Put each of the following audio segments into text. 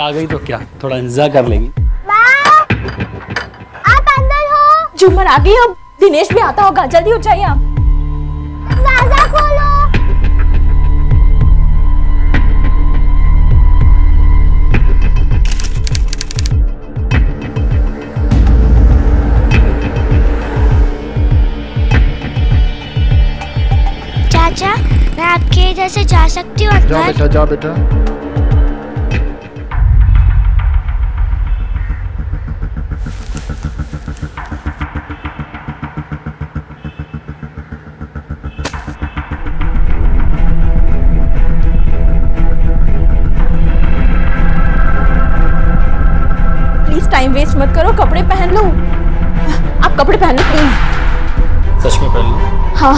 आ गई तो क्या, थोड़ा इंतजार कर लेंगी। आप अंदर हो? झूमर आ गई। अब दिनेश भी आता होगा, जल्दी उठ जाइए आप। दरवाजा खोलो। चाचा, मैं आपके इधर से जा सकती हूँ अंदर? जा बेटा, जा बेटा। प्लीज टाइम वेस्ट मत करो, कपड़े पहन लो। आप कपड़े पहन लो प्लीज। सच में पहन लो? हाँ।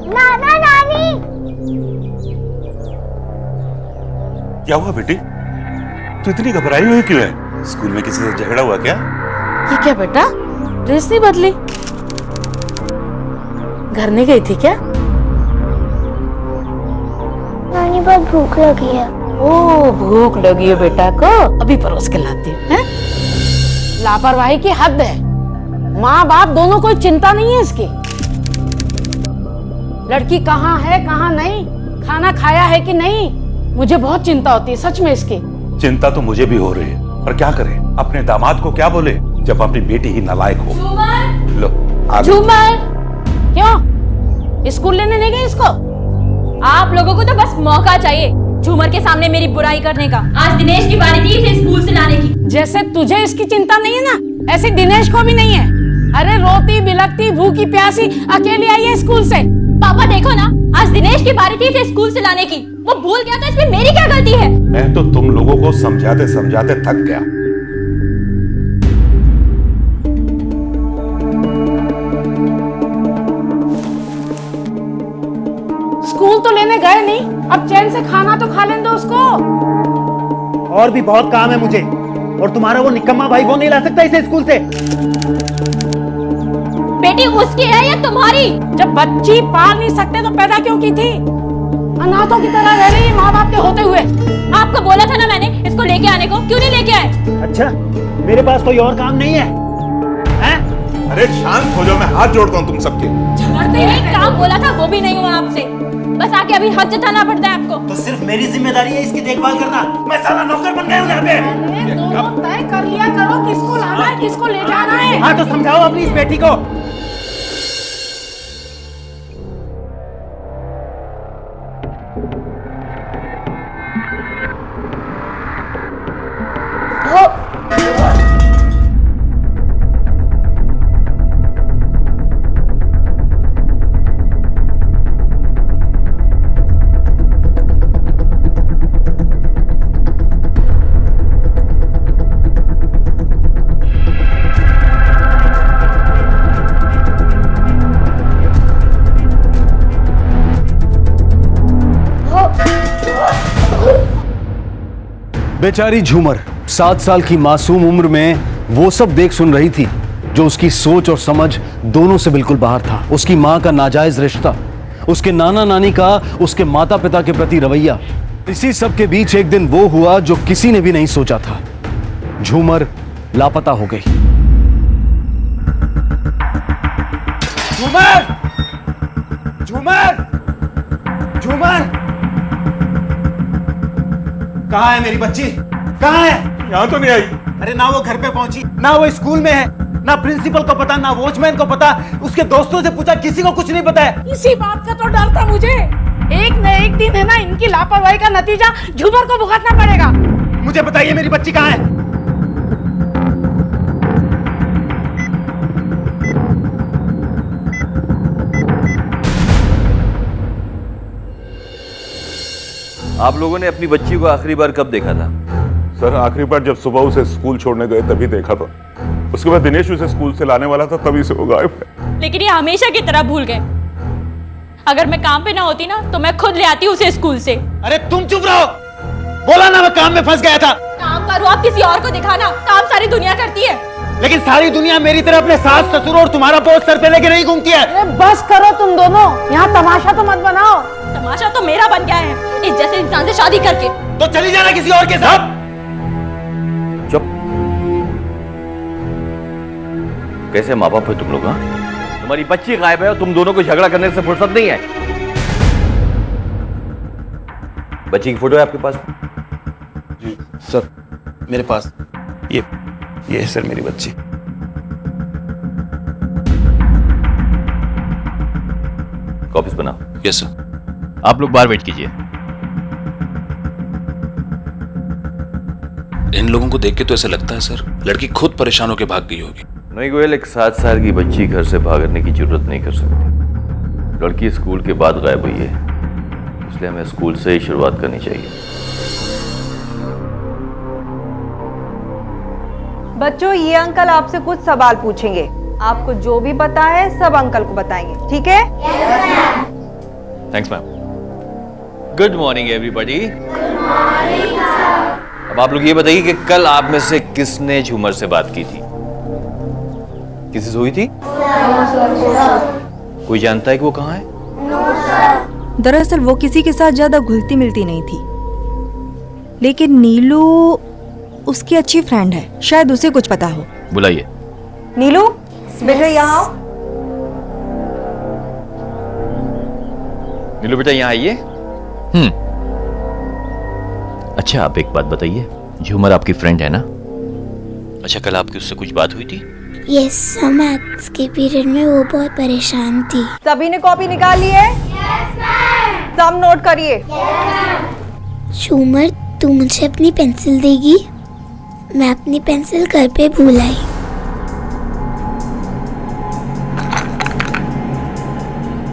नाना नानी। क्या हुआ बेटी? तू इतनी घबराई हुई क्यों है? स्कूल में किसी से झगड़ा हुआ क्या? ये क्या बेटा, ड्रेस नहीं बदली? घर नहीं गई थी क्या? नानी बहुत भूख लगी है। ओ, भूख लगी है बेटा को, अभी परोस के लाती हूँ। हैं? लापरवाही की हद है। माँ बाप दोनों कोई चिंता नहीं है इसकी। लड़की कहाँ है कहाँ नहीं, खाना खाया है कि नहीं, मुझे बहुत चिंता होती है सच में इसकी। चिंता तो मुझे भी हो रही है, पर क्या करें, अपने दामाद को क्या बोले जब अपनी बेटी ही नालायक हो। लो आ गई। झूमर, क्यों स्कूल लेने नहीं गए इसको? आप लोगों को तो बस मौका चाहिए झूमर के सामने मेरी बुराई करने का। आज दिनेश की बारी थी इसे स्कूल से लाने की। जैसे तुझे इसकी चिंता नहीं है ना, ऐसे दिनेश को भी नहीं है। अरे रोती बिलखती भूखी प्यासी अकेली आई है स्कूल से। पापा देखो ना, आज दिनेश की बारी थी इसे स्कूल से लाने की, वो भूल गया था। इसमें मेरी क्या गलती है? मैं तो तुम लोगों को समझाते समझाते थक गया। स्कूल तो लेने गए नहीं, अब चैन से खाना तो खा लेने दो उसको। और भी बहुत काम है मुझे, और तुम्हारा वो निकम्मा भाई वो नहीं ला सकता इसे स्कूल से। बेटी उसकी है या तुम्हारी? जब बच्ची पाल नहीं सकते तो पैदा क्यों की थी? अनाथों की तरह रह रही है माँ बाप के होते हुए। आपको बोला था ना मैंने इसको लेके आने को, क्यों नहीं लेके आए? अच्छा, मेरे पास कोई और काम नहीं है, हैं? अरे शांत हो जाओ, मैं हाथ जोड़ता हूँ तुम सबके। एक काम बोला था वो भी नहीं हुआ आपसे, बस आके अभी हक जताना पड़ता है आपको। तो सिर्फ मेरी जिम्मेदारी है इसकी देखभाल करना? मैं साला नौकर बन गया हूँ यहाँ पे। दोनों तय कर लिया करो किसको लाना है किसको ले जाना है। हाँ तो समझाओ अपनी इस बेटी को। बेचारी झूमर 7 साल की मासूम उम्र में वो सब देख सुन रही थी जो उसकी सोच और समझ दोनों से बिल्कुल बाहर था। उसकी माँ का नाजायज रिश्ता, उसके नाना नानी का उसके माता पिता के प्रति रवैया, इसी सब के बीच एक दिन वो हुआ जो किसी ने भी नहीं सोचा था। झूमर लापता हो गई। झूमर, झूमर, झूमर, कहाँ है मेरी बच्ची? कहाँ है? यहाँ तो नहीं आई। अरे ना वो घर पे पहुंची, ना वो स्कूल में है, ना प्रिंसिपल को पता, ना वॉचमैन को पता, उसके दोस्तों से पूछा, किसी को कुछ नहीं पता है। इसी बात का तो डर था मुझे। एक न एक दिन है ना इनकी लापरवाही का नतीजा झूमर को भुगतना पड़ेगा। मुझे बताइए मेरी बच्ची कहाँ है? आप लोगों ने अपनी बच्ची को आखिरी बार कब देखा था? सर आखिरी बार जब सुबह उसे स्कूल छोड़ने गए तभी देखा था। उसके बाद दिनेश उसे स्कूल से लाने वाला था, तभी से वो गायब है। लेकिन ये हमेशा की तरह भूल गए। अगर मैं काम पे ना होती ना तो मैं खुद ले आती उसे स्कूल से। अरे तुम चुप रहो, बोला ना मैं काम में फंस गया था। काम करो आप किसी और को दिखाना, काम सारी दुनिया करती है। लेकिन सारी दुनिया मेरी तरह अपने सास ससुर और तुम्हारा बोझ सर पे लेके नहीं घूमती है। अरे बस करो तुम दोनों, यहाँ तमाशा तो मत बनाओ। तमाशा तो मेरा बन गया है इस जैसे इंसान से शादी करके। तो चली जाना किसी और के साथ। चुप। कैसे माँ बाप हो तुम लोग? हाँ, तुम्हारी बच्ची गायब है और तुम दोनों को झगड़ा करने से फुर्सत नहीं है। बच्ची की फोटो है आपके पास? जी सर, मेरे पास ये है सर मेरी बच्ची। कॉपीज बनाओ। Yes sir. आप लोग बाहर वेट कीजिए। इन लोगों को देख के तो ऐसा लगता है सर लड़की खुद परेशान होकर भाग गई होगी। नहीं गोयल, एक 7 साल की बच्ची घर से भागने की जरूरत नहीं कर सकती। लड़की स्कूल के बाद गायब हुई है, इसलिए हमें स्कूल से ही शुरुआत करनी चाहिए। बच्चों, ये अंकल आपसे कुछ सवाल पूछेंगे। आपको जो भी पता है सब अंकल को बताएंगे, ठीक है? Thanks ma'am. Good morning everybody. अब आप लोग ये बताइए कि कल आप में से किसने झूमर से बात की थी? किसी से हुई थी? कोई जानता है कि वो कहाँ है? दरअसल वो किसी के साथ ज्यादा घुलती मिलती नहीं थी, लेकिन नीलू उसकी अच्छी फ्रेंड है, शायद उसे कुछ पता हो। बुलाइए। नीलू, बेटा यहाँ आओ। नीलू बेटा यहाँ आइए। अच्छा, आप एक बात बताइए, झूमर आपकी फ्रेंड है ना? अच्छा, कल आपकी उससे कुछ बात हुई थी? यस, मैथ्स के पीरियड में वो बहुत परेशान थी। सभी ने कॉपी निकाल ली है? सब नोट करिए। झूमर, तू मुझे अपनी पेंसिल देगी? मैं अपनी पेंसिल घर पे भूल आई।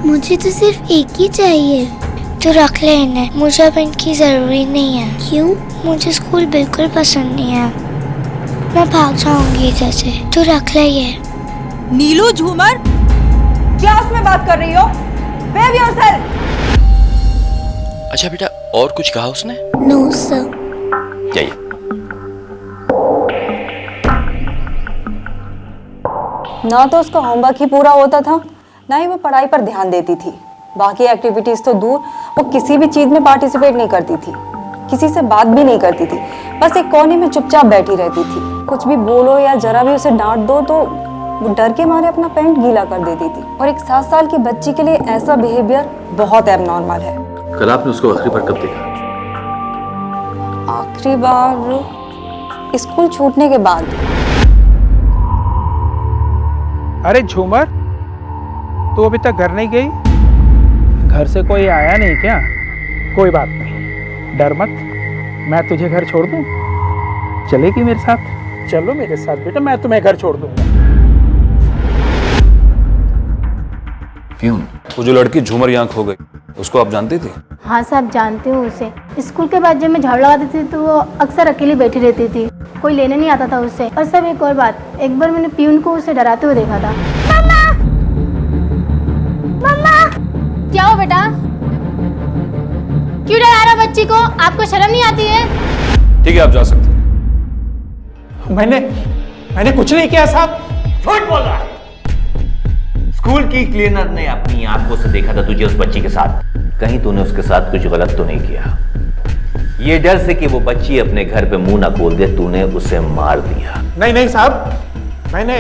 मुझे तो सिर्फ एक ही चाहिए। तो रख ले इन्हें, मुझे अब इनकी जरूरी नहीं है। क्यों? मुझे स्कूल बिल्कुल पसंद नहीं है, मैं भाग जाऊंगी इधर से। तो रख ले ये। नीलू, झूमर क्लास में बात कर रही हो? Behave yourself। अच्छा बेटा, और कुछ कहा उसने? No sir. जाइए। ना तो उसका होमवर्क ही पूरा होता था, ना ही वो पढ़ाई पर ध्यान देती थी। बाकी एक्टिविटीज तो दूर, वो किसी भी चीज में पार्टिसिपेट नहीं करती थी, किसी से बात भी नहीं करती थी, बस एक कोने में चुपचाप बैठी रहती थी। कुछ भी बोलो या जरा भी उसे डांट दो तो वो डर के मारे अपना पैंट गीला कर देती थी। और एक 7 साल की बच्ची के लिए ऐसा बिहेवियर बहुत एबनॉर्मल है। कल आपने उसको आखिरी बार कब देखा? आखिरी बार स्कूल छूटने के बाद। अरे झूमर, तू अभी तक घर नहीं गई? घर से कोई आया नहीं क्या? कोई बात नहीं, डर मत, मैं तुझे घर छोड़ दूं। चलेगी मेरे साथ? चलो मेरे साथ बेटा, मैं तुम्हें घर छोड़ दूंगा। प्यून, वो जो लड़की झूमर यहाँ खो गई, उसको आप जानती थी? हाँ साहब, जानती हूँ उसे। स्कूल के बाद जब मैं झाड़ू लगाती थी तो वो अक्सर अकेली बैठी रहती थी, कोई लेने नहीं आता था उससे। और सब एक और बात, एक बार मैंने प्यून को उसे डराते हुए देखा था। मम्मा! मम्मा! क्या हो बेटा? क्यों डरा रहा बच्ची को? आपको शर्म नहीं आती है? ठीक है, आप जा सकते हैं। मैंने कुछ नहीं किया साहब। झूठ बोल रहा है। स्कूल की क्लीनर ने अपनी आंखों से देखा था तुझे उस बच्ची के साथ। कहीं तूने उसके साथ कुछ गलत तो नहीं किया? ये डर से कि वो बच्ची अपने घर पे मुंह ना खोल दे, तूने उसे मार दिया। नहीं साहब, मैंने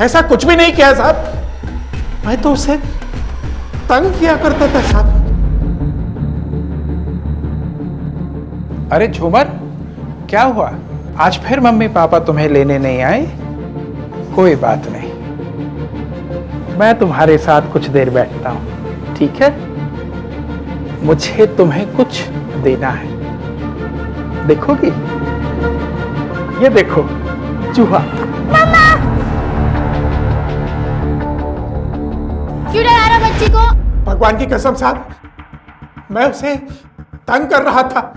ऐसा कुछ भी नहीं किया साहब। मैं तो उसे तंग किया करता था साहब। अरे झूमर, क्या हुआ? आज फिर मम्मी पापा तुम्हें लेने नहीं आए? कोई बात नहीं, मैं तुम्हारे साथ कुछ देर बैठता हूं, ठीक है? मुझे तुम्हें कुछ देना है, देखोगी? ये देखो, चूहा। क्यों डरा रहा बच्ची को? भगवान की कसम साहब, मैं उसे तंग कर रहा था।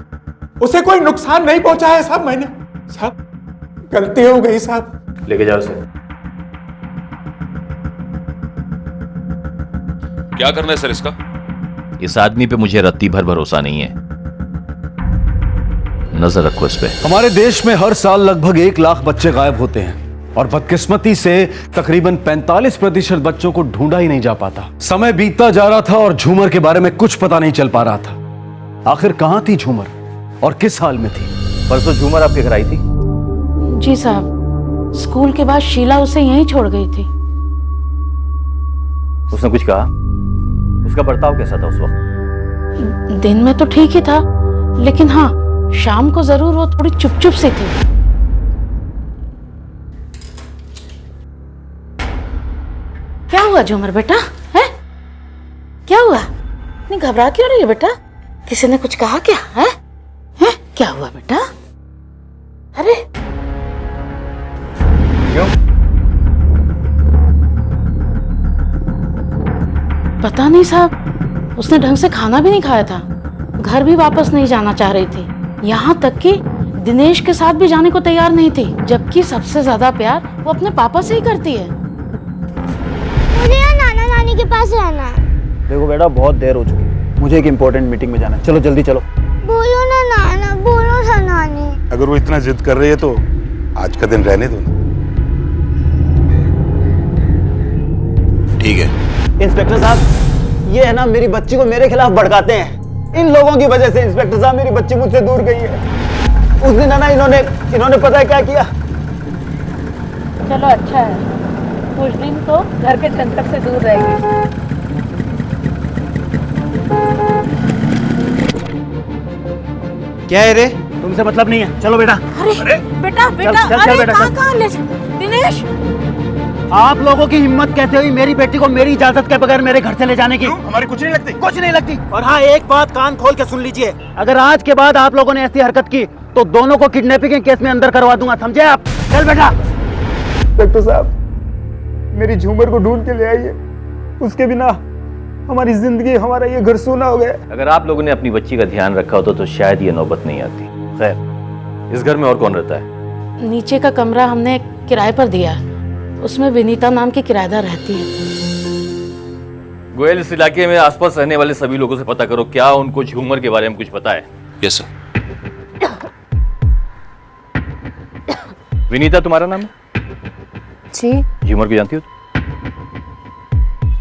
उसे कोई नुकसान नहीं पहुंचाया साहब मैंने। साहब गलती हो गई साहब। लेके जाओ उसे। क्या करना है सर इसका? इस आदमी पे मुझे रत्ती भर भरोसा नहीं है, नजर रखो इस पे। हमारे देश में हर साल लगभग 1 लाख बच्चे गायब होते हैं और बदकिस्मती से तकरीबन 45% बच्चों को ढूंढा ही नहीं जा पाता। समय बीतता जा रहा था और झूमर के बारे में कुछ पता नहीं चल पा रहा था। आखिर कहां थी झूमर और किस हाल में थी? परसों झूमर आपके घर आई थी? जी साहब, स्कूल के बाद शीला उसे यहीं छोड़ गई थी। उसने कुछ कहा? उसका बर्ताव कैसा था उस वक्त? दिन में तो ठीक ही था, लेकिन हाँ, शाम को जरूर वो थोड़ी चुप से थी। क्या हुआ झूमर बेटा? है क्या हुआ? इतनी घबरा क्यों रही है बेटा? किसी ने कुछ कहा क्या? है क्या हुआ बेटा? अरे क्यों? पता नहीं साहब, उसने ढंग से खाना भी नहीं खाया था, घर भी वापस नहीं जाना चाह रही थी, यहाँ तक कि दिनेश के साथ भी जाने को तैयार नहीं थी, जबकि सबसे ज्यादा प्यार वो अपने पापा से ही करती है। मुझे यहाँ नाना नानी के पास रहना है। देखो बेटा, बहुत देर हो चुकी है, मुझे एक इम्पोर्टेंट मीटिंग में जाना है। चलो जल्दी चलो। बोलो ना नाना, बोलो ना नानी। अगर वो इतना जिद कर रही है तो आज का दिन रहने दो ना। ठीक है। इंस्पेक्टर साहब, ये है ना, मेरी बच्ची को मेरे खिलाफ भड़काते हैं। इन लोगों की वजह से इंस्पेक्टर साहब, मेरी बच्ची मुझसे दूर गई है। उस दिन है ना, इन्होंने पता है क्या किया? चलो अच्छा है, कुछ दिन तो घर के झंझट से दूर रहेगी। क्या है रे? तुमसे मतलब नहीं है, चलो बेटा। अरे बेटा बेटा, चल अरे बेटा, कहाँ ले दिनेश? आप लोगों की हिम्मत कैसे हुई मेरी बेटी को मेरी इजाजत के बगैर मेरे घर से ले जाने की? हमारी कुछ नहीं लगती। कुछ नहीं लगती। और हाँ, एक बात कान खोल के सुन लीजिए, अगर आज के बाद आप लोगों ने ऐसी हरकत की तो दोनों को किडनैपिंग के केस में अंदर करवा दूंगा, समझे आप? चल बेटा। डॉक्टर साहब, मेरी झूमर को ढूंढ के ले आइए, उसके बिना हमारी जिंदगी, हमारा ये घर सूना हो गया। अगर आप लोगों ने अपनी बच्ची का ध्यान रखा होता तो शायद ये नौबत नहीं आती। खैर, इस घर में और कौन रहता है? नीचे का कमरा हमने किराए पर दिया है, उसमें विनीता नाम की किराएदार रहती है। गोयल, इस इलाके में आसपास रहने वाले सभी लोगों से पता करो, क्या उनको झूमर के बारे में कुछ पता है? Yes sir. विनीता तुम्हारा नाम है? जी। झूमर को जानती हो?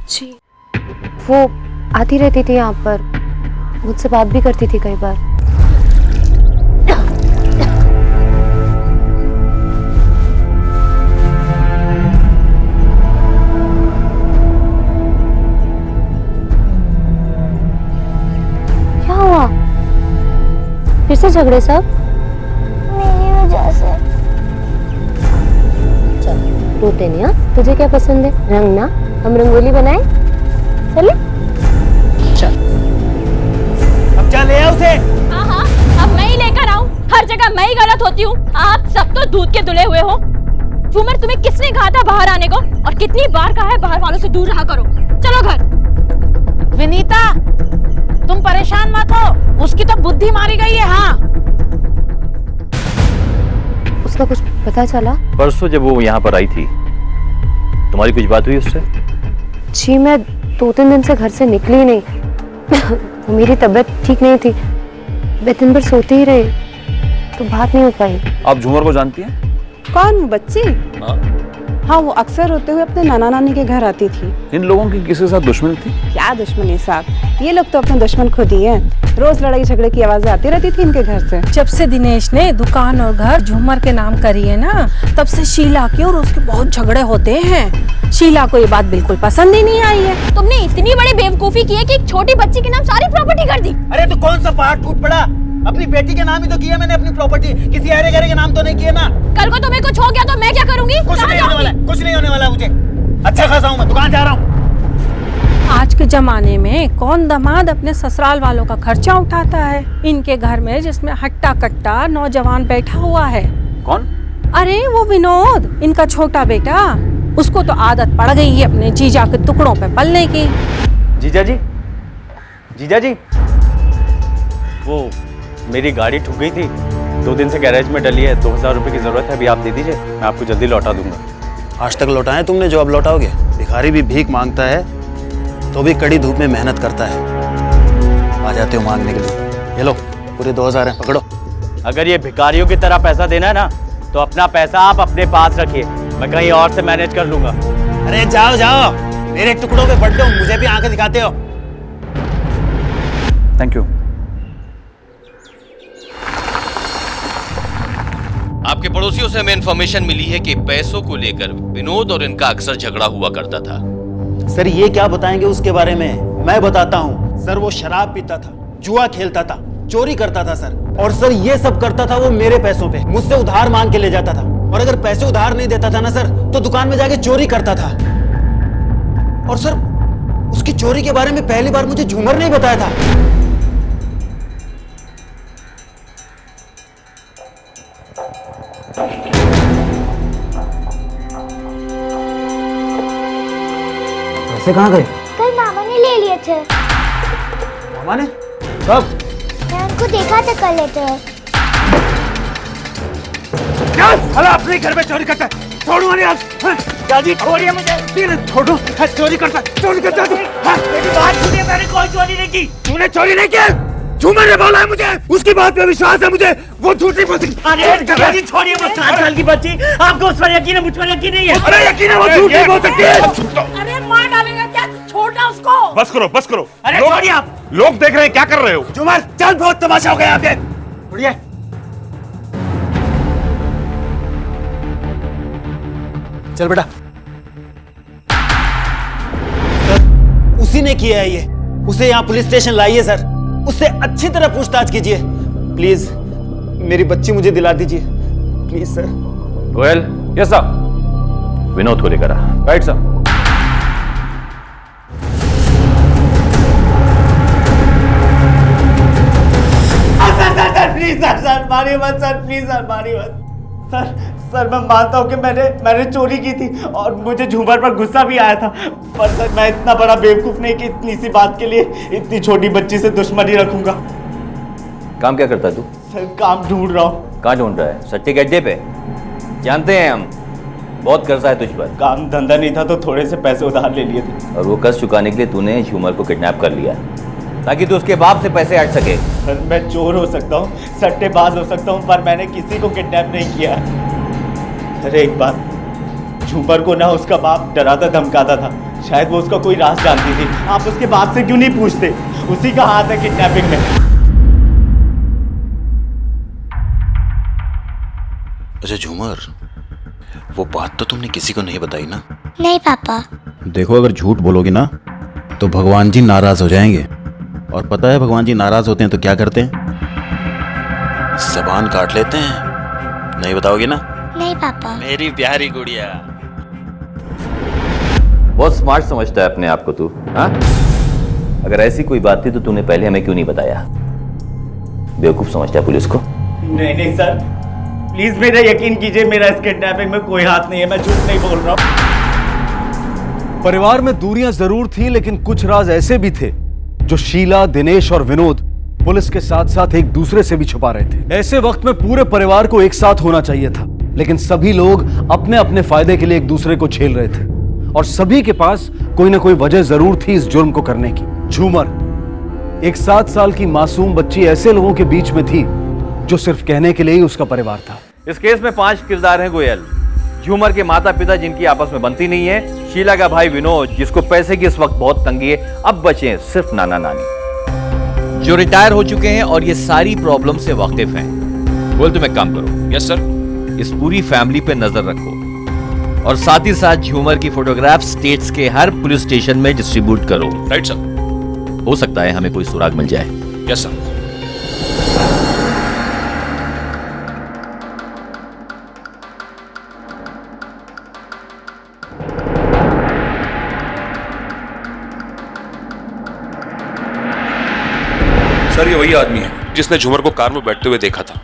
जी, वो आती रहती थी यहाँ पर, मुझसे बात भी करती थी कई बार। क्या हुआ? फिर से झगड़े सब? मेरी वजह से। चल रोते नहीं। हाँ, तुझे क्या पसंद है? रंग ना, हम रंगोली बनाए, चले? चल। अब जा ले आ उसे। हाँ हाँ, अब मैं ही लेकर आऊं? हर जगह मैं ही गलत होती हूँ। आप सब तो दूध के दुले हुए हो। झूमर, तुम्हें किसने कहा था बाहर आने को? और कितनी बार कहा है बाहर वालों से दूर रहा करो। चलो घर। विनीता, तुम परेशान मत हो, उसकी तो बुद्धि मारी गई है। हाँ, उसका कुछ पता चला? परसों जब वो यहाँ पर आई थी, तुम्हारी कुछ बात हुई उससे? जी, मैं 2-3 दिन से घर से निकली नहीं। मेरी तबीयत ठीक नहीं थी, मैं दिन भर सोती ही रही, तो बात नहीं हो पाई। आप झूमर को जानती हैं? कौन? वो बच्ची? हाँ। हाँ, वो अक्सर रोते हुए अपने नाना नानी के घर आती थी। इन लोगों की किसी के साथ दुश्मनी थी? क्या दुश्मनी साहब, ये लोग तो अपने दुश्मन खुद ही हैं। रोज लड़ाई झगड़े की आवाजें आती रहती थी इनके घर से। जब से दिनेश ने दुकान और घर झूमर के नाम करी है ना, तब से शीला के और उसके बहुत झगड़े होते हैं। शीला को ये बात बिल्कुल पसंद ही नहीं आई है। तुमने इतनी बड़ी बेवकूफी की है कि एक छोटी बच्ची के नाम सारी प्रॉपर्टी कर दी। अरे तो कौन सा पहाड़ टूट पड़ा? अपनी बेटी के नाम ही तो किया मैंने अपनी प्रॉपर्टी, किसी अरे गरे के नाम तो नहीं किया ना। कल को तुम्हें कुछ हो गया तो मैं क्या करूंगी? कुछ नहीं होने वाला, कुछ नहीं होने वाला मुझे। अच्छा खासा हूँ मैं, दुकान जा रहा हूँ। आज के जमाने में कौन दामाद अपने ससुराल वालों का खर्चा उठाता है? इनके घर में जिसमें हट्टा कट्टा नौजवान बैठा हुआ है। कौन? अरे वो विनोद, इनका छोटा बेटा। उसको तो आदत पड़ गई है अपने जीजा के टुकड़ों पे पलने की। जीजा जी, जीजा जी, वो मेरी गाड़ी ठुक गई थी, 2 दिन से गैरेज में डली है। 2000 रुपये की जरूरत है, अभी आप दे दीजिए, मैं आपको जल्दी लौटा दूंगा। आज तक लौटाए तुमने जो अब लौटाओगे? भिखारी भी भीख मांगता है तो भी कड़ी धूप में मेहनत करता है। आ जाते हो मांगने के लिए। ये लो पूरे 2000 हैं, पकड़ो। अगर ये भिखारियों की तरह पैसा देना है ना, तो अपना पैसा आप अपने पास रखिए, मैं कहीं और से मैनेज कर लूंगा। अरे जाओ जाओ, मेरे टुकड़ों पे बंटो, मुझे भी आंखें दिखाते हो। Thank you. आपके पड़ोसियों से हमें इंफॉर्मेशन मिली है कि पैसों को लेकर विनोद और इनका अक्सर झगड़ा हुआ करता था। सर ये क्या बताएंगे उसके बारे में? मैं बताता हूँ सर। वो शराब पीता था, जुआ खेलता था, चोरी करता था सर। और सर ये सब करता था वो मेरे पैसों पे, मुझसे उधार मांग के ले जाता था। और अगर पैसे उधार नहीं देता था ना सर, तो दुकान में जाके चोरी करता था। और सर उसकी चोरी के बारे में पहली बार मुझे झूमर ने बताया था। पैसे कहाँ गए? कल मामा ने ले लिए थे। मामा ने? कब? मैं उनको देखा था कल लेते। क्या साला अपने घर में चोरी करता है? छोड़ूंगा नहीं आज। दादी छोड़िए मुझे। छोड़ो, चोरी करता है। मेरी बात सुनिए, मैंने कोई चोरी नहीं की। तूने चोरी नहीं की? झूमर ने बोला है मुझे, उसकी बात पे विश्वास है मुझे, वो झूठी बोलती। अरे छोड़िए, वो 7 साल की बच्ची, आपको उस पर यकीन है, मुझ पर यकीन नहीं है। अरे यकीन है, वो झूठ नहीं बोल सकती है। अरे मार डालेगा क्या? छोड़ना उसको। बस करो, बस करो। अरे छोड़िए आप। लोग देख रहे हैं, क्या कर रहे हो? झूमर चल, बहुत तमाशा हो गया आपके। छोड़िए। चल बेटा। सर उसी ने किया है ये, उसे यहाँ पुलिस स्टेशन लाइए सर, उससे अच्छी तरह पूछताछ कीजिए प्लीज। मेरी बच्ची मुझे दिला दीजिए please sir. Goyal. Yes sir. Vinod को लेकर आ। Right sir. Sir please sir मारिए मत सर, प्लीज सर मारिए मत सर। सर मैं मानता हूँ कि मैंने चोरी की थी और मुझे झूमर पर गुस्सा भी आया था, पर सर मैं इतना बड़ा बेवकूफ नहीं कि इतनी सी बात के लिए इतनी छोटी बच्ची से दुश्मनी रखूंगा। काम क्या करता है तू? सर काम ढूंढ रहा हूँ। कहाँ ढूंढ रहा है? सट्टे के अड्डे पे? जानते हैं हम, बहुत कर्जा है तुझ पर। काम धंधा नहीं था तो थोड़े से पैसे उधार ले लिए थे। और वो कर्ज चुकाने के लिए तूने झूमर को किडनैप कर लिया ताकि तू उसके बाप से पैसे हट सके। सर मैं चोर हो सकता हूँ, सट्टेबाज हो सकता हूँ, पर मैंने किसी को किडनैप नहीं किया। अरे एक बात, झूमर को ना उसका बाप डराता धमकाता था, शायद वो उसका कोई राज जानती थी। आप उसके बाप से क्यों नहीं पूछते? उसी का हाथ है किडनैपिंग में। अच्छा झूमर, वो बात तो तुमने किसी को नहीं बताई ना? नहीं पापा। देखो अगर झूठ बोलोगी ना तो भगवान जी नाराज हो जाएंगे, और पता है भगवान जी नाराज होते हैं तो क्या करते हैं? ज़बान काट लेते हैं। नहीं बताओगी ना? नहीं पापा। मेरी प्यारी गुड़िया। बहुत स्मार्ट समझता है अपने आप को तू, हाँ? अगर ऐसी कोई बात थी तो तूने पहले हमें क्यों नहीं बताया? बेवकूफ समझता है पुलिस को। नहीं सर, प्लीज मेरा यकीन कीजिए, मेरा इस किडनैपिंग में कोई हाथ नहीं है, मैं झूठ नहीं बोल रहा हूँ। परिवार में दूरियां जरूर थी, लेकिन कुछ राज ऐसे भी थे जो शीला, दिनेश और विनोद पुलिस के साथ साथ एक दूसरे से भी छुपा रहे थे। ऐसे वक्त में पूरे परिवार को एक साथ होना चाहिए था, लेकिन सभी लोग अपने अपने फायदे के लिए एक दूसरे को झेल रहे थे, और सभी के पास कोई ना कोई वजह जरूर थी इस जुर्म को करने की। झूमर, एक 7 साल की मासूम बच्ची, ऐसे लोगों के बीच में थी जो सिर्फ कहने के लिए ही उसका परिवार था। इस केस में 5 किरदार हैं गोयल। झूमर के माता पिता जिनकी आपस में बनती नहीं है, शीला का भाई विनोद जिसको पैसे की इस वक्त बहुत तंगी है, अब बचे हैं सिर्फ नाना नानी जो रिटायर हो चुके हैं और ये सारी प्रॉब्लम से वाकिफ हैं। बोल तुम एक काम करो। Yes sir. इस पूरी फैमिली पे नजर रखो और साथ ही साथ झूमर की फोटोग्राफ स्टेट्स के हर पुलिस स्टेशन में डिस्ट्रीब्यूट करो। Right sir. हो सकता है हमें कोई सुराग मिल जाए। Yes sir. सर ये वही आदमी है जिसने झूमर को कार में बैठते हुए देखा था।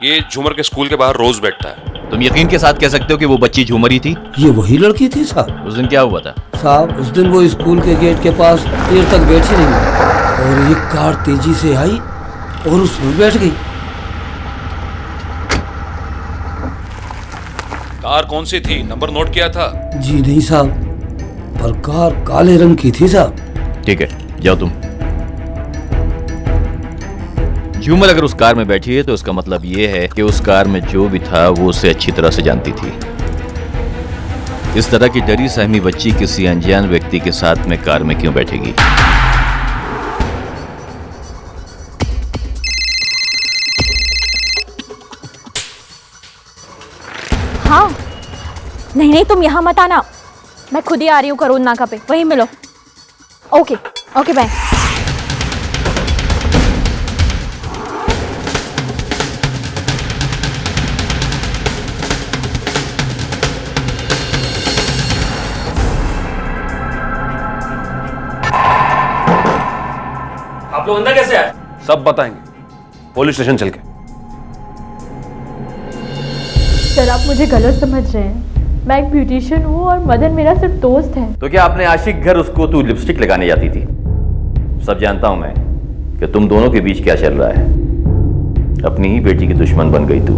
ये झूमर के स्कूल के बाहर रोज बैठता है। तुम यकीन के साथ कह सकते हो कि वो बच्ची झूमर ही थी? ये वही लड़की थी साहब। उस दिन क्या हुआ था साहब? उस दिन वो स्कूल के गेट के पास देर तक बैठी रही और एक कार तेजी से आई और उसमें बैठ गई। कार कौन सी थी, नंबर नोट किया था? जी नहीं साहब, पर कार काले रंग की थी साहब। ठीक है, जाओ तुम। झूमर अगर उस कार में बैठी है तो इसका मतलब ये है कि उस कार में जो भी था वो उसे अच्छी तरह से जानती थी। इस तरह की डरी सहमी बच्ची किसी अनजान व्यक्ति के साथ में कार में क्यों बैठेगी? हाँ, नहीं नहीं तुम यहाँ मत आना, मैं खुद ही आ रही हूँ करोल नाका पे, वहीं मिलो। Okay okay bye. आप लोग अंदर कैसे आए? सब बताएंगे, पुलिस स्टेशन चल के। सर आप मुझे गलत समझ रहे हैं, मैं एक ब्यूटिशियन हूँ और मदन मेरा सिर्फ दोस्त है। तो क्या अपने आशिक घर उसको तू लिपस्टिक लगाने जाती थी? सब जानता हूं मैं कि तुम दोनों के बीच क्या चल रहा है। अपनी ही बेटी की दुश्मन बन गई तू,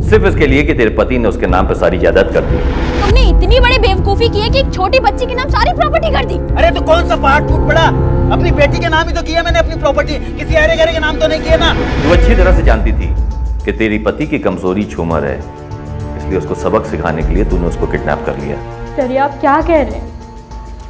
सिर्फ इसके लिए कि तेरे पति ने उसके नाम पर सारी जायदाद कर दी। तुमने इतनी बड़ी बेवकूफी की है कि एक छोटी बच्ची के नाम सारी प्रॉपर्टी कर दी। अरे तो कौन सा पहाड़ टूट पड़ा? अपनी बेटी के नाम ही तो किया मैंने अपनी प्रॉपर्टी, किसी अरे गरे के नाम तो नहीं किया ना। तू अच्छी तरह से जानती थी कि तेरी पति की कमजोरी झूमर है, इसलिए उसको सबक सिखाने के लिए तूने उसको किडनैप कर लिया। सर आप क्या कह रहे हैं?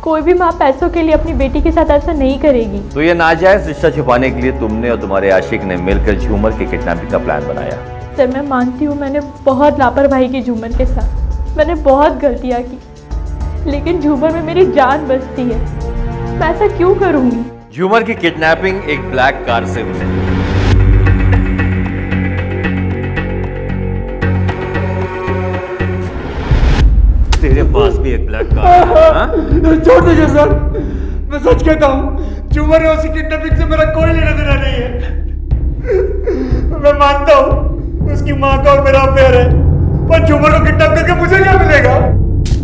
कोई भी माँ पैसों के लिए अपनी बेटी के साथ ऐसा नहीं करेगी। तो ये नाजायज रिश्ता छुपाने के लिए तुमने और तुम्हारे आशिक ने मिलकर झूमर के किडनैपिंग का प्लान बनाया। सर मैं मानती हूँ मैंने बहुत लापरवाही की झूमर के साथ, मैंने बहुत गलतियाँ की, लेकिन झूमर में मेरी जान बचती है, मैं ऐसा क्यों करूँगी? झूमर की किडनैपिंग एक ब्लैक कार से हुई। तेरे पास भी एक ब्लैक कार। छोड़ दीजिए सर, मैं सच कहता हूँ झूमर और उसकी किडनैपिंग से मेरा कोई लेना देना नहीं है। मैं मानता हूँ उसकी माँ का और मेरा अफेयर है, पर झूमर को किडनैप करके मुझे क्या मिलेगा?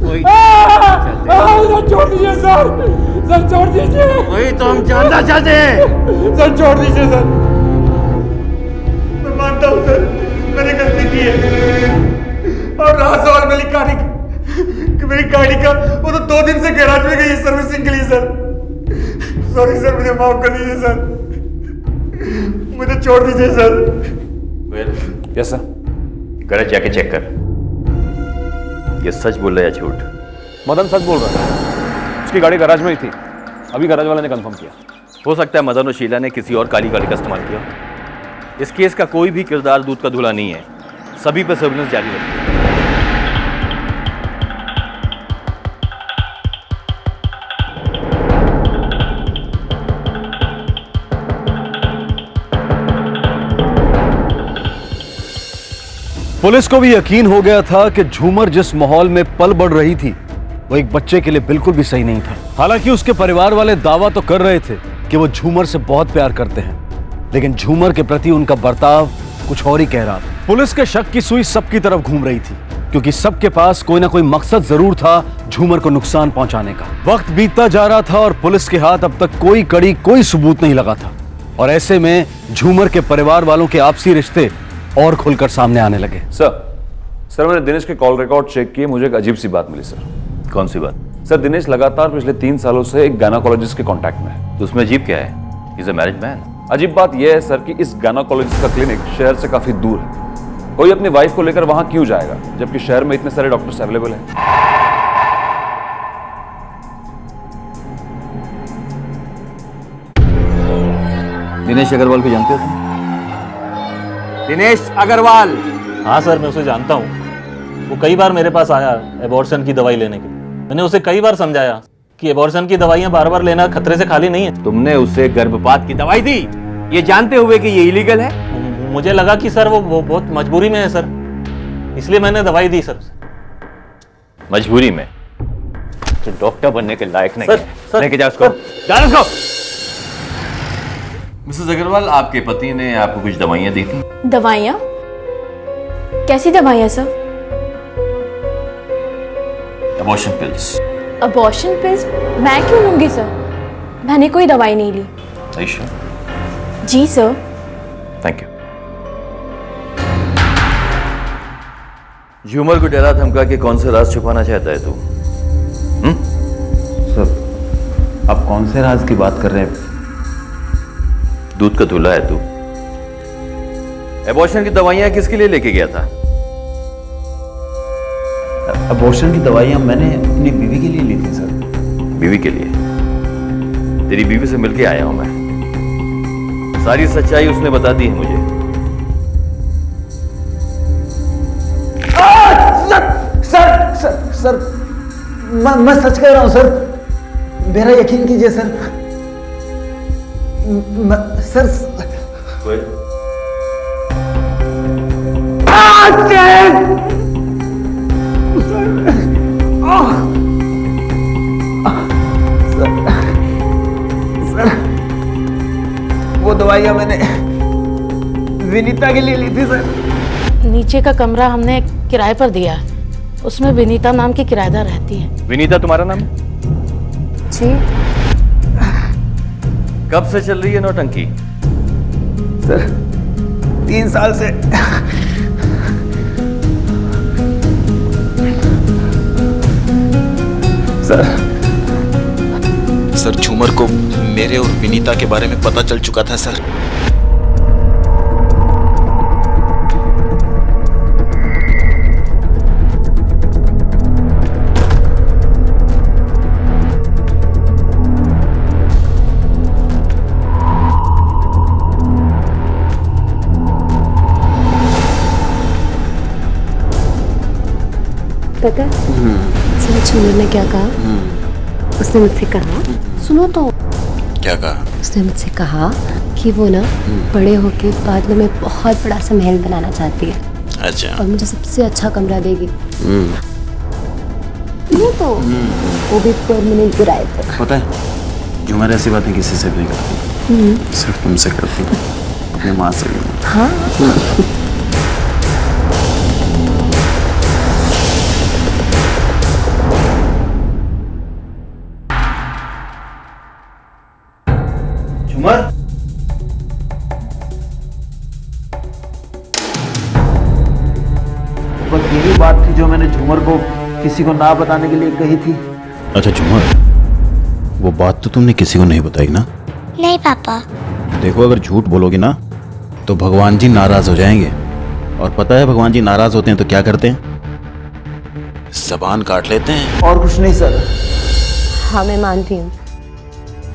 सर छोड़ दीजिए सर छोड़ दीजिए। वही तो हम जानना चाहते हैं। सर छोड़ दीजिए सर, मैं मानता हूँ सर मैंने गलती की है। और रहा सवाल मेरी गाड़ी कि मेरी गाड़ी का, वो तो 2 दिन से गैराज में गई है सर्विसिंग के लिए सर। सॉरी सर, मुझे माफ कर दीजिए सर, मुझे छोड़ दीजिए सर। Yes sir. गैराज जाके चेक कर, ये सच बोल रहा है या झूठ? मदन सच बोल रहा है, उसकी गाड़ी गैराज में ही थी, अभी गैराज वाले ने कंफर्म किया। हो सकता है मदन और शीला ने किसी और काली गाड़ी का इस्तेमाल किया। इस केस का कोई भी किरदार दूध का धुला नहीं है, सभी पर सर्विलेंस जारी रखिए। पुलिस को भी यकीन हो गया था कि झूमर जिस माहौल में पल बढ़ रही थी वो एक बच्चे के लिए बिल्कुल भी सही नहीं था। हालांकि उसके परिवार वाले दावा तो कर रहे थे कि वो झूमर से बहुत प्यार करते हैं, लेकिन झूमर के प्रति उनका बर्ताव कुछ और ही कह रहा था। पुलिस के शक की सुई सबकी तरफ घूम रही थी, क्योंकि सबके पास कोई ना कोई मकसद जरूर था झूमर को नुकसान पहुंचाने का। वक्त बीतता जा रहा था और पुलिस के हाथ अब तक कोई कड़ी, कोई सबूत नहीं लगा था, और ऐसे में झूमर के परिवार वालों के आपसी रिश्ते और खुलकर सामने आने लगे। सर मैंने दिनेश के कॉल रिकॉर्ड चेक किए, मुझे एक अजीब सी बात मिली सर। कौन सी बात? सर दिनेश लगातार पिछले 3 सालों से एक गायनेकोलॉजिस्ट के कांटेक्ट में है। तो उसमें अजीब क्या है? Is a married man. अजीब बात यह है सर कि इस गायनेकोलॉजिस्ट का क्लिनिक शहर से काफी दूर है। कोई अपनी वाइफ को लेकर वहां क्यों जाएगा, जबकि शहर में इतने सारे डॉक्टर्स अवेलेबल हैं। दिनेश अग्रवाल को जानते हो तुम? दिनेश अग्रवाल? हाँ सर मैं उसे जानता हूँ, वो कई बार मेरे पास आया एबॉर्शन की दवाई लेने के लिए। मैंने उसे कई बार समझाया कि एबॉर्शन की दवाइयाँ बार बार लेना खतरे से खाली नहीं है। तुमने उसे गर्भपात की दवाई दी ये जानते हुए कि ये इलीगल है? मुझे लगा कि सर वो बहुत मजबूरी में है सर, इसलिए मैंने दवाई दी सर। मजबूरी में? तो डॉक्टर बनने के लायक नहीं है। लेके जाओ उसको। जाओ उसको। मिसेस अग्रवाल, आपके पति ने आपको कुछ दवाइयाँ दी थी? दवाइयाँ? कैसी दवाइयाँ sir? Abortion pills. Abortion pills? मैं क्यों लूंगी सर? मैंने कोई दवाई नहीं ली। जी सर। Thank you. झूमर को डरा धमका के कौन सा राज छुपाना चाहता है तू? सर, आप कौन से राज की बात कर रहे हैं? दूध का दूल्हा है तू। एबॉर्शन की दवाइयां किसके लिए लेके गया था? अबॉर्शन की दवाइयां मैंने अपनी बीवी के लिए ली थी सर। बीवी के लिए? तेरी बीवी से मिलके आया हूं मैं। सारी सच्चाई उसने बता दी है मुझे। सर सर सर मैं सच कह रहा हूं सर, मेरा यकीन कीजिए सर। सर सर, वो दवाइयां मैंने विनीता के लिए ली थी सर। नीचे का कमरा हमने किराए पर दिया है, उसमें विनीता नाम की किराएदार रहती है। विनीता तुम्हारा नाम? जी। कब से चल रही है नौटंकी? सर 3 साल से। सर झूमर को मेरे और विनीता के बारे में पता चल चुका था सर। पता सर झूमर ने क्या कहा? उसने मुझसे कहा, सुनो तो। क्या कहा? उसने मुझसे कहा कि वो ना बड़े होके बाद में बहुत बड़ा सा महल बनाना चाहती है। अच्छा। और मुझे सबसे अच्छा कमरा देगी। ये तो वो भी परमानेंट किराए पर। पता है झूमर ऐसी बातें किसी से भी नहीं करती, सिर्फ तुमसे करती है, अपनी माँ से भी। हाँ। झूमर, बस यही बात थी जो मैंने झूमर को किसी को ना बताने के लिए कही थी। अच्छा झूमर, वो बात तो तुमने किसी को नहीं बताई ना? नहीं पापा। देखो अगर झूठ बोलोगी ना तो भगवान जी नाराज हो जाएंगे, और पता है भगवान जी नाराज होते हैं तो क्या करते हैं? जबान काट लेते हैं। और कुछ नहीं सर। हाँ मैं मानती हूँ,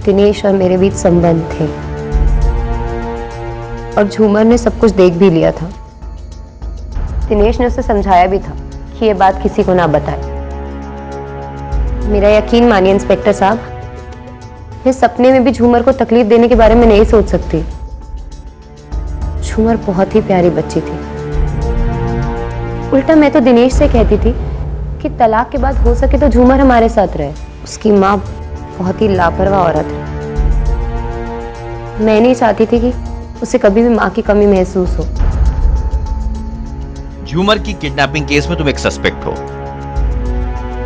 दिनेश और मेरे बीच संबंध थे और झूमर ने सब कुछ देख भी लिया था। दिनेश ने उसे समझाया भी था कि ये बात किसी को ना बताए। मेरा यकीन मानिए इंस्पेक्टर साहब, मैं सपने में भी झूमर को तकलीफ देने के बारे में नहीं सोच सकती। झूमर बहुत ही प्यारी बच्ची थी। उल्टा मैं तो दिनेश से कहती थी कि तलाक के बाद हो सके तो झूमर हमारे साथ रहे। उसकी माँ बहुत ही लापरवाह औरत है। मैं नहीं चाहती थी कि उसे कभी भी माँ की कमी महसूस हो। झूमर की किडनैपिंग केस में तुम एक सस्पेक्ट हो।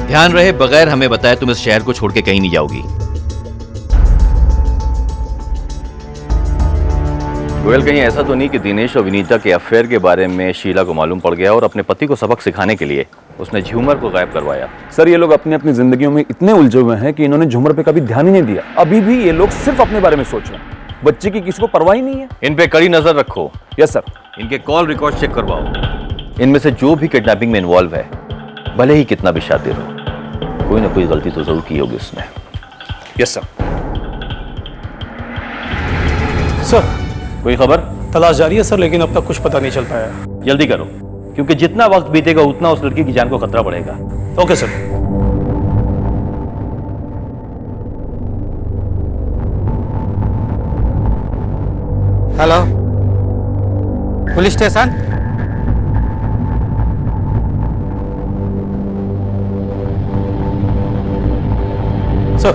ध्यान रहे बगैर हमें बताए तुम इस शहर को छोड़ के कहीं नहीं जाओगी। गोयल, कहीं ऐसा तो नहीं कि दिनेश और विनीता के अफेयर के बारे में शीला को मालूम पड़ गया और अपने पति को सबक सिखाने के लिए उसने झूमर को गायब करवाया? सर ये लोग अपनी अपनी जिंदगियों में इतने उलझे हुए हैं कि इन्होंने झूमर पे कभी ध्यान ही नहीं दिया। अभी भी ये लोग सिर्फ अपने बारे में सोच रहे हैं, बच्चे की किसी को परवाह ही नहीं है। इन पे कड़ी नजर रखो। Yes sir. इनके कॉल रिकॉर्ड चेक करवाओ। इनमें से जो भी किडनैपिंग में इन्वॉल्व है, भले ही कितना भी शातिर हो, कोई ना कोई गलती तो जरूर की होगी उसने। Yes sir. सर कोई खबर? तलाश जारी है सर, लेकिन अब तक कुछ पता नहीं चल पाया। जल्दी करो, क्योंकि जितना वक्त बीतेगा उतना उस लड़की की जान को खतरा बढ़ेगा। Okay sir. Hello police station. Sir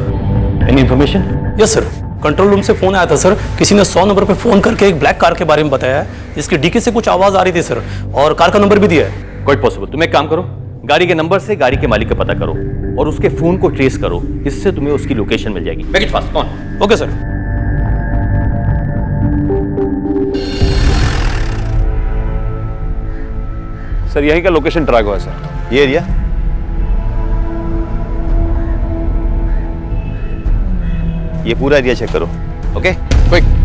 any information? Yes sir, control room से फोन आया था सर। किसी ने 100 नंबर पे फोन करके एक ब्लैक कार के बारे में बताया है, जिसकी डीकी से कुछ आवाज आ रही थी सर, और कार का नंबर भी दिया है। Quite possible. तुम एक काम करो, गाड़ी के नंबर से गाड़ी के मालिक का पता करो और उसके फोन को ट्रेस करो। इससे तुम्हें उसकी लोकेशन मिल जाएगी। Make it fast. कौन? Okay sir. सर यहीं का लोकेशन ट्रैक हुआ है सर। ये एरिया? ये पूरा एरिया चेक करो। Okay quick.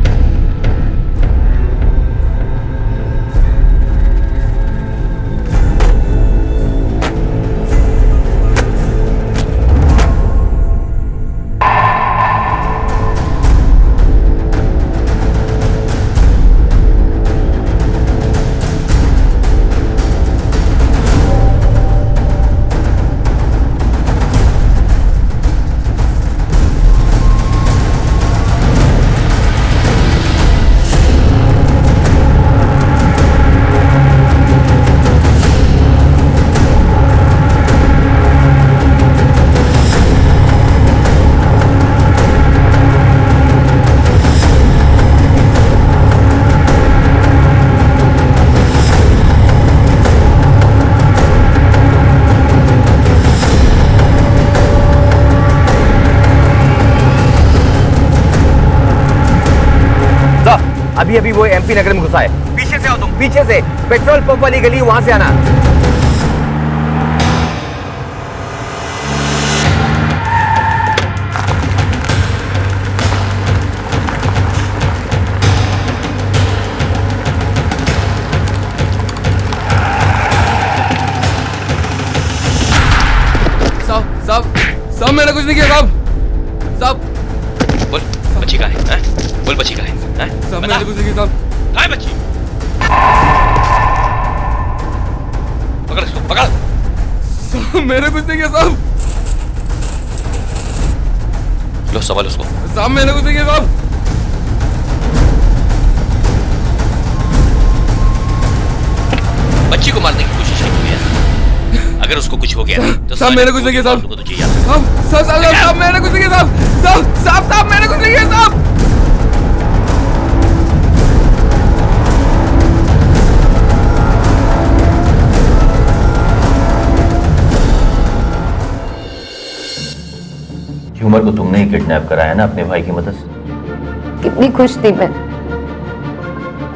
अभी अभी वो एमपी नगर में घुसा है। पीछे से आओ तुम, पीछे से, पेट्रोल पंप वाली गली, वहां से आना। साहब मैंने कुछ नहीं किया साहब। बोल बच्ची का है? बोल बच्ची का है? साहब मैंने कुछ नहीं किया साहब। कहाँ है बच्ची? पकड़ इसको, पकड़। साहब मैंने कुछ नहीं किया साहब। लो सवाल उसको। साहब मैंने कुछ नहीं किया साहब। बच्ची को मारने की कोशिश नहीं की है। अगर उसको कुछ हो गया तो साहब मैंने कुछ नहीं किया साहब। तुझे याद है। साहब मैंने कुछ नहीं किया साहब। साहब मैंने कुछ नहीं किया साहब। झूमर को तुमने ही किडनैप कराया ना अपने भाई की मदद से? कितनी खुश थी मैं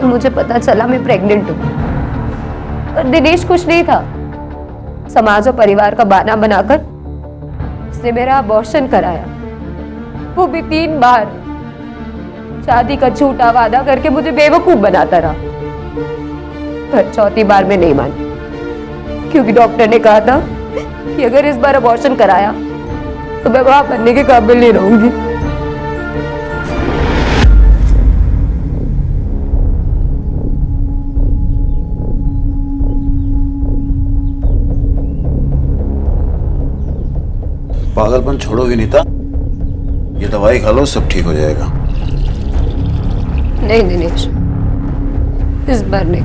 तो मुझे पता चला मैं प्रेग्नेंट हूँ। पर दिनेश खुश नहीं था। समाज और परिवार का बहाना बनाकर उसने मेरा अबॉर्शन कराया, वो भी 3 बार। शादी का झूठा वादा करके मुझे बेवकूफ बनाता रहा। पर 4थी बार में नहीं मानी, क्योंकि डॉक्टर ने कहा था कि अगर इस बार अबॉर्शन कराया तो मैं वहां बनने के काबिल नहीं रहूंगी। पागलपन छोड़ो विनीता, ये दवाई खा लो, सब ठीक हो जाएगा। नहीं दिनेश, इस बार नहीं।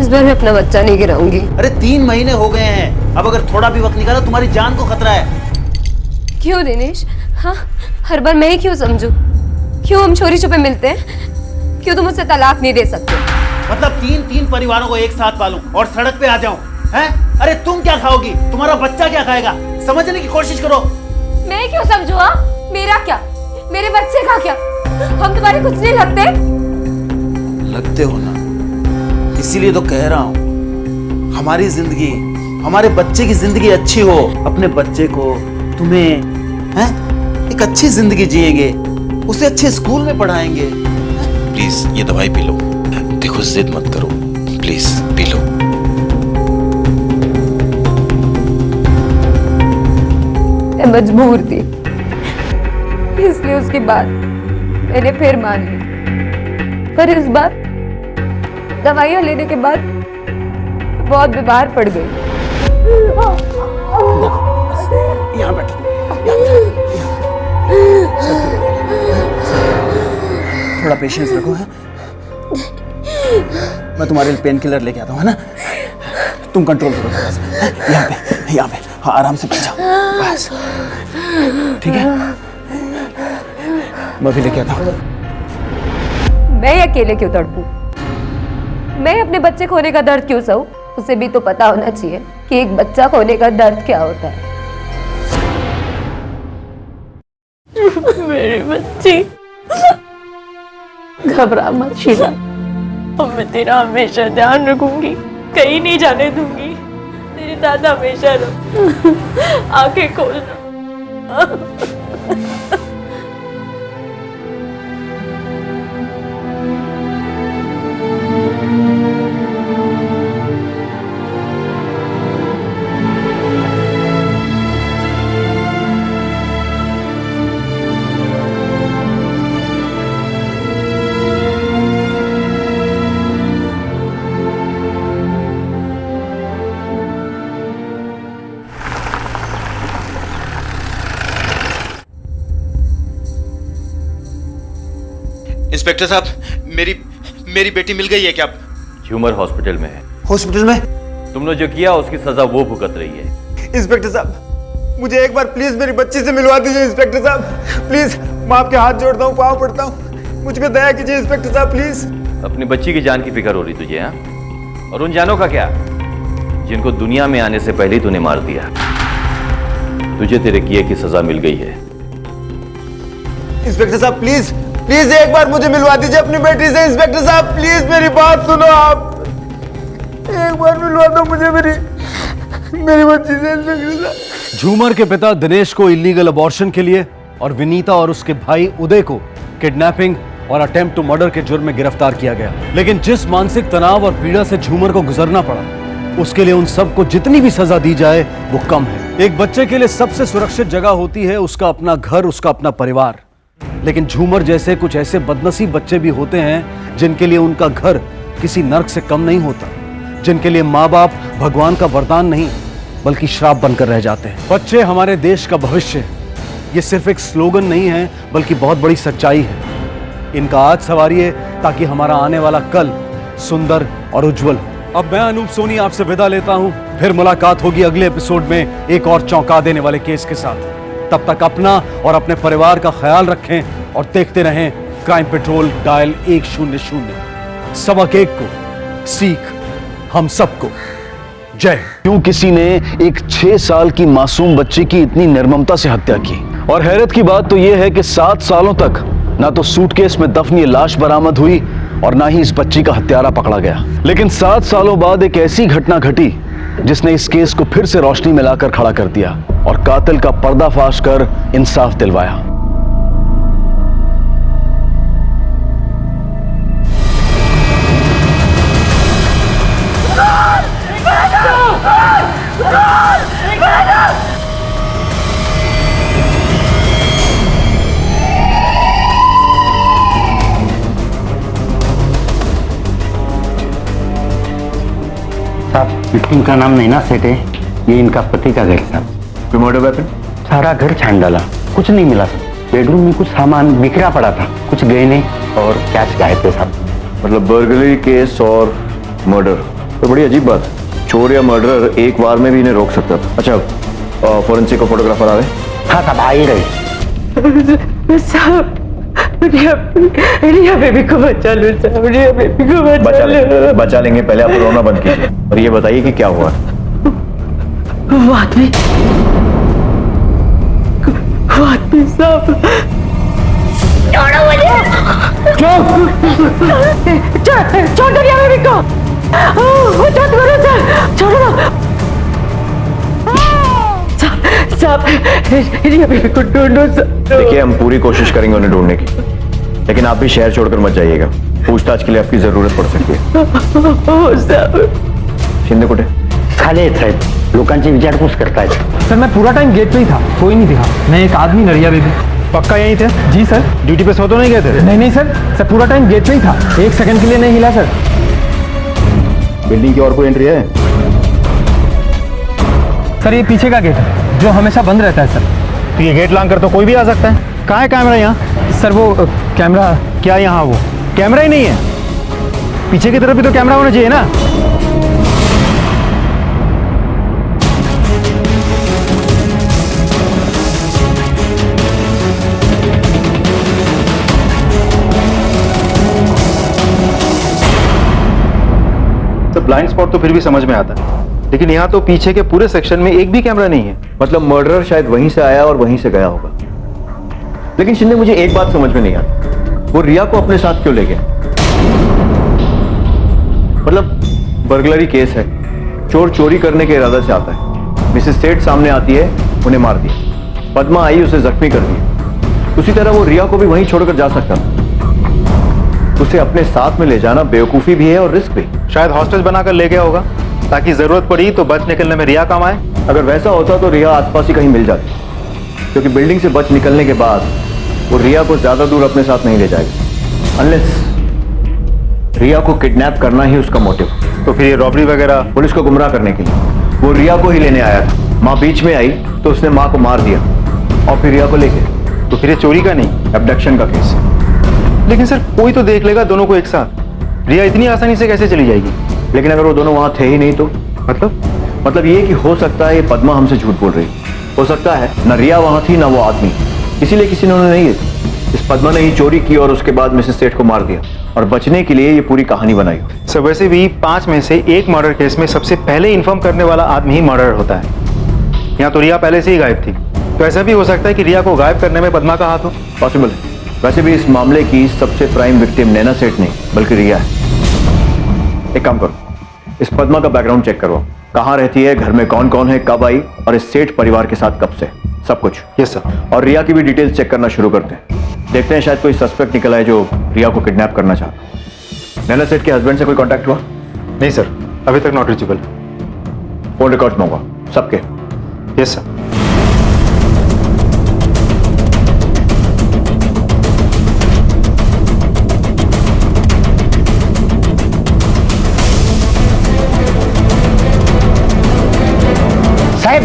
इस बार मैं अपना बच्चा नहीं गिराऊंगी। अरे 3 महीने हो गए हैं, अब अगर थोड़ा भी वक्त निकाला तुम्हारी जान को खतरा है। क्यों दिनेश? हाँ, हर बार मैं ही क्यों समझूं? क्यों हम चोरी छुपे मिलते हैं? क्यों तुम मुझसे तलाक नहीं दे सकते? मतलब 3 परिवारों को एक साथ पालूं और सड़क पे आ जाऊं, हैं? अरे तुम क्या खाओगी? तुम्हारा बच्चा क्या खाएगा? समझने की कोशिश करो। मैं क्यों समझूं? हाँ, मेरा क्या, मेरे बच्चे का क्या? हम तुम्हारे कुछ नहीं लगते? लगते हो ना, इसीलिए तो कह रहा हूँ हमारी जिंदगी, हमारे बच्चे की जिंदगी अच्छी हो। अपने बच्चे को, तुम्हें, हैं, एक अच्छी जिंदगी जिएंगे, उसे अच्छे स्कूल में पढ़ाएंगे। प्लीज ये दवाई पी लो। देखो जिद मत करो, प्लीज पी लो। मैं मजबूर थी, इसलिए उसकी बात मैंने फिर मान ली। पर इस बार दवाइयां लेने के बाद बहुत बीमार पड़ गई। यहाँ बैठो, थोड़ा पेशेंस रखो, है? मैं तुम्हारे लिए पेन किलर लेके आता हूँ, है ना? तुम कंट्रोल करो थोड़ा सा। यहाँ पे, हाँ, आराम से बैठ जाओ, बस। ठीक है, मैं भी लेके आता हूँ। मैं अकेले क्यों तड़पूं? मैं अपने बच्चे खोने का दर्द क्यों सहूं? उसे भी तो पता होना चाहिए कि एक बच्चा खोने का दर्द क्या होता है। मेरी बच्ची, घबरा मत शीला, और मैं तेरा हमेशा ध्यान रखूंगी। कहीं नहीं जाने दूंगी, तेरे साथ हमेशा रहूं। आंखें खोलना। इंस्पेक्टर साहब, मेरी बेटी मिल गई है क्या? झूमर हॉस्पिटल में है। हॉस्पिटल में? तुमने जो किया उसकी सजा वो भुगत रही है। इंस्पेक्टर साहब, मुझे एक बार प्लीज मेरी बच्ची से मिलवा दीजिए। इंस्पेक्टर साहब प्लीज, मैं आपके हाथ जोड़ता हूँ, पाँव पड़ता हूँ, मुझ पे दया कीजिए इंस्पेक्टर साहब प्लीज। अपनी बच्ची की जान की फिक्र हो रही तुझे? हाँ, और उन जानों का क्या जिनको दुनिया में आने से पहले ही तूने मार दिया। तुझे तेरे किए की सजा मिल गई है। इंस्पेक्टर साहब प्लीज प्लीज एक बार मुझे मिलवा दीजिए अपनी बेटी से। इंस्पेक्टर साहब प्लीज मेरी बात सुनो, आप एक बार मिलवा दो मुझे मेरी बच्ची से। इंस्पेक्टर साहब, झूमर के पिता दिनेश को इलीगल अबॉर्शन के लिए और विनीता और उसके भाई उदय को किडनैपिंग और अटेम्प्ट टू मर्डर के जुर्म में गिरफ्तार किया गया। लेकिन जिस मानसिक तनाव और पीड़ा से झूमर को गुजरना पड़ा, उसके लिए उन सबको जितनी भी सजा दी जाए वो कम है। एक बच्चे के लिए सबसे सुरक्षित जगह होती है उसका अपना घर, उसका अपना परिवार। लेकिन झूमर जैसे कुछ ऐसे बदनसीब बच्चे भी होते हैं जिनके लिए उनका घर किसी नर्क से कम नहीं होता, जिनके लिए माँ बाप भगवान का वरदान नहीं बल्कि श्राप बनकर रह जाते हैं। बच्चे हमारे देश का भविष्य है। ये सिर्फ एक स्लोगन नहीं है बल्कि बहुत बड़ी सच्चाई है। इनका आज संवारिए ताकि हमारा आने वाला कल सुंदर और उज्जवल हो। अब मैं अनूप सोनी आपसे विदा लेता हूं। फिर मुलाकात होगी अगले एपिसोड में एक और चौंका देने वाले केस के साथ। तब तक अपना और अपने परिवार का ख्याल रखें और देखते रहें क्राइम पेट्रोल डायल 100। सबक एक को, सीख हम सबको। जय। क्यों किसी ने एक 6 साल की मासूम बच्ची की इतनी निर्ममता से हत्या की? और हैरत की बात तो यह है कि 7 सालों तक ना तो सूटकेस में दफन ये लाश बरामद हुई और ना ही इस बच्ची का हत्यारा पकड़ा गया। लेकिन 7 सालों बाद एक ऐसी घटना घटी जिसने इस केस को फिर से रोशनी में लाकर खड़ा कर दिया और कातिल का पर्दाफाश कर इंसाफ दिलवाया। साहब, विक्टिम का नाम नैना सेठ है, ये इनका पति का घर। साहब, कोई मर्डर वेपन? सारा घर छान डाला, कुछ नहीं मिला। बेडरूम में कुछ सामान बिखरा पड़ा था, कुछ गहने और कैश गायब थे साहब। मतलब बर्गलरी केस और मर्डर, तो बड़ी अजीब बात है। चोर या मर्डरर एक बार में भी इन्हें रोक सकता था। अच्छा, फॉरेंसिक और फोटोग्राफर आ गए? हाँ साहब, आ ही रहे। साहब, रिया बेबी को बचा लो साहब, रिया बेबी को बचा लो। बचा लेंगे, पहले आप रोना बंद कीजिए और ये बताइए कि क्या हुआ। वो आदमी साहब, छोड़ो मुझे, छोड़ दो रिया बेबी को, छोड़ दो सर, छोड़ो साहब, रिया बेबी को ढूंढो सर। देखिए, हम पूरी कोशिश करेंगे उन्हें ढूंढने की, लेकिन आप भी शहर छोड़कर मत जाइएगा। पूछताछ के लिए आपकी जरूरत पड़ सकती है। शिंदे कुठे? खाली साहेब, लोकांची विचारपूस करतायत। सर, मैं पूरा टाइम गेट पे ही था, कोई नहीं दिखा। मैं एक आदमी रिया बेबी। पक्का यहीं थे? जी सर। ड्यूटी पे सो तो नहीं गए थे? नहीं सर, पूरा टाइम गेट पे ही था, 1 सेकंड के लिए नहीं हिला सर। बिल्डिंग की और कोई एंट्री है? सर, ये पीछे का गेट है जो हमेशा बंद रहता है सर। तो ये गेट लांग कर तो कोई भी आ सकता है। कहाँ है कैमरा यहाँ? सर, वो कैमरा क्या यहाँ? वो कैमरा ही नहीं है। पीछे की तरफ भी तो कैमरा होना चाहिए ना। तो ब्लाइंड स्पॉट तो फिर भी समझ में आता है, लेकिन यहाँ तो पीछे के पूरे सेक्शन में एक भी कैमरा नहीं है। मतलब मर्डरर शायद वहीं से आया और वहीं से गया होगा। लेकिन शिंदे, मुझे एक बात समझ में नहीं आती, वो रिया को अपने साथ क्यों ले गया? मतलब बर्गलरी केस है। चोर चोरी करने के इरादे से आता है। मिसेस सेठ सामने आती है, उन्हें मार दिया। पद्मा आई, उसे जख्मी कर दिया। उसी तरह वो रिया को भी वहीं छोड़कर जा सकता था। उसे अपने साथ में ले जाना बेवकूफी भी है और रिस्क भी। शायद हॉस्टेज बनाकर ले गया होगा ताकि जरूरत पड़ी तो बच निकलने में रिया काम आए। अगर वैसा होता तो रिया आसपास ही कहीं मिल जाती, क्योंकि बिल्डिंग से बच निकलने के बाद वो रिया को ज्यादा दूर अपने साथ नहीं ले जाएगी, अनलेस रिया को किडनैप करना ही उसका मोटिव। तो फिर ये रॉबरी वगैरह पुलिस को गुमराह करने के लिए। वो रिया को ही लेने आया था। माँ बीच में आई तो उसने माँ को मार दिया और फिर रिया को लेके। तो फिर ये चोरी का नहीं, एब्डक्शन का केस। लेकिन सर कोई तो देख लेगा दोनों को एक साथ। रिया इतनी आसानी से कैसे चली जाएगी? लेकिन अगर वो दोनों वहां थे ही नहीं तो मतलब ये कि हो सकता है ये पद्मा हमसे झूठ बोल रही। हो सकता है ना रिया वहां थी ना वो आदमी, इसीलिए किसी ने उन्हें नहीं इस पद्मा ने ही चोरी की और उसके बाद मिसेस सेठ को मार दिया और बचने के लिए ये पूरी कहानी बनाई। सर वैसे भी 5 में से 1 मर्डर केस में सबसे पहले इन्फॉर्म करने वाला आदमी ही मर्डर होता है। यहाँ तो रिया पहले से ही गायब थी, तो ऐसा भी हो सकता है कि रिया को गायब करने में पद्मा का हाथ हो। पॉसिबल है। वैसे भी इस मामले की सबसे प्राइम विक्टिम नैना सेठ नहीं बल्कि रिया है। एक काम करो, इस पद्मा का बैकग्राउंड चेक करो। कहाँ रहती है, घर में कौन कौन है, कब आई और इस सेठ परिवार के साथ कब से, सब कुछ। Yes sir. और रिया की भी डिटेल्स चेक करना शुरू करते हैं। देखते हैं शायद कोई सस्पेक्ट निकला है जो रिया को किडनैप करना चाहता। नैना सेठ के हस्बैंड से कोई कांटेक्ट हुआ? नहीं सर, अभी तक नॉट रीचेबल। फोन रिकॉर्ड्स मंगवा सबके। Yes sir. साहब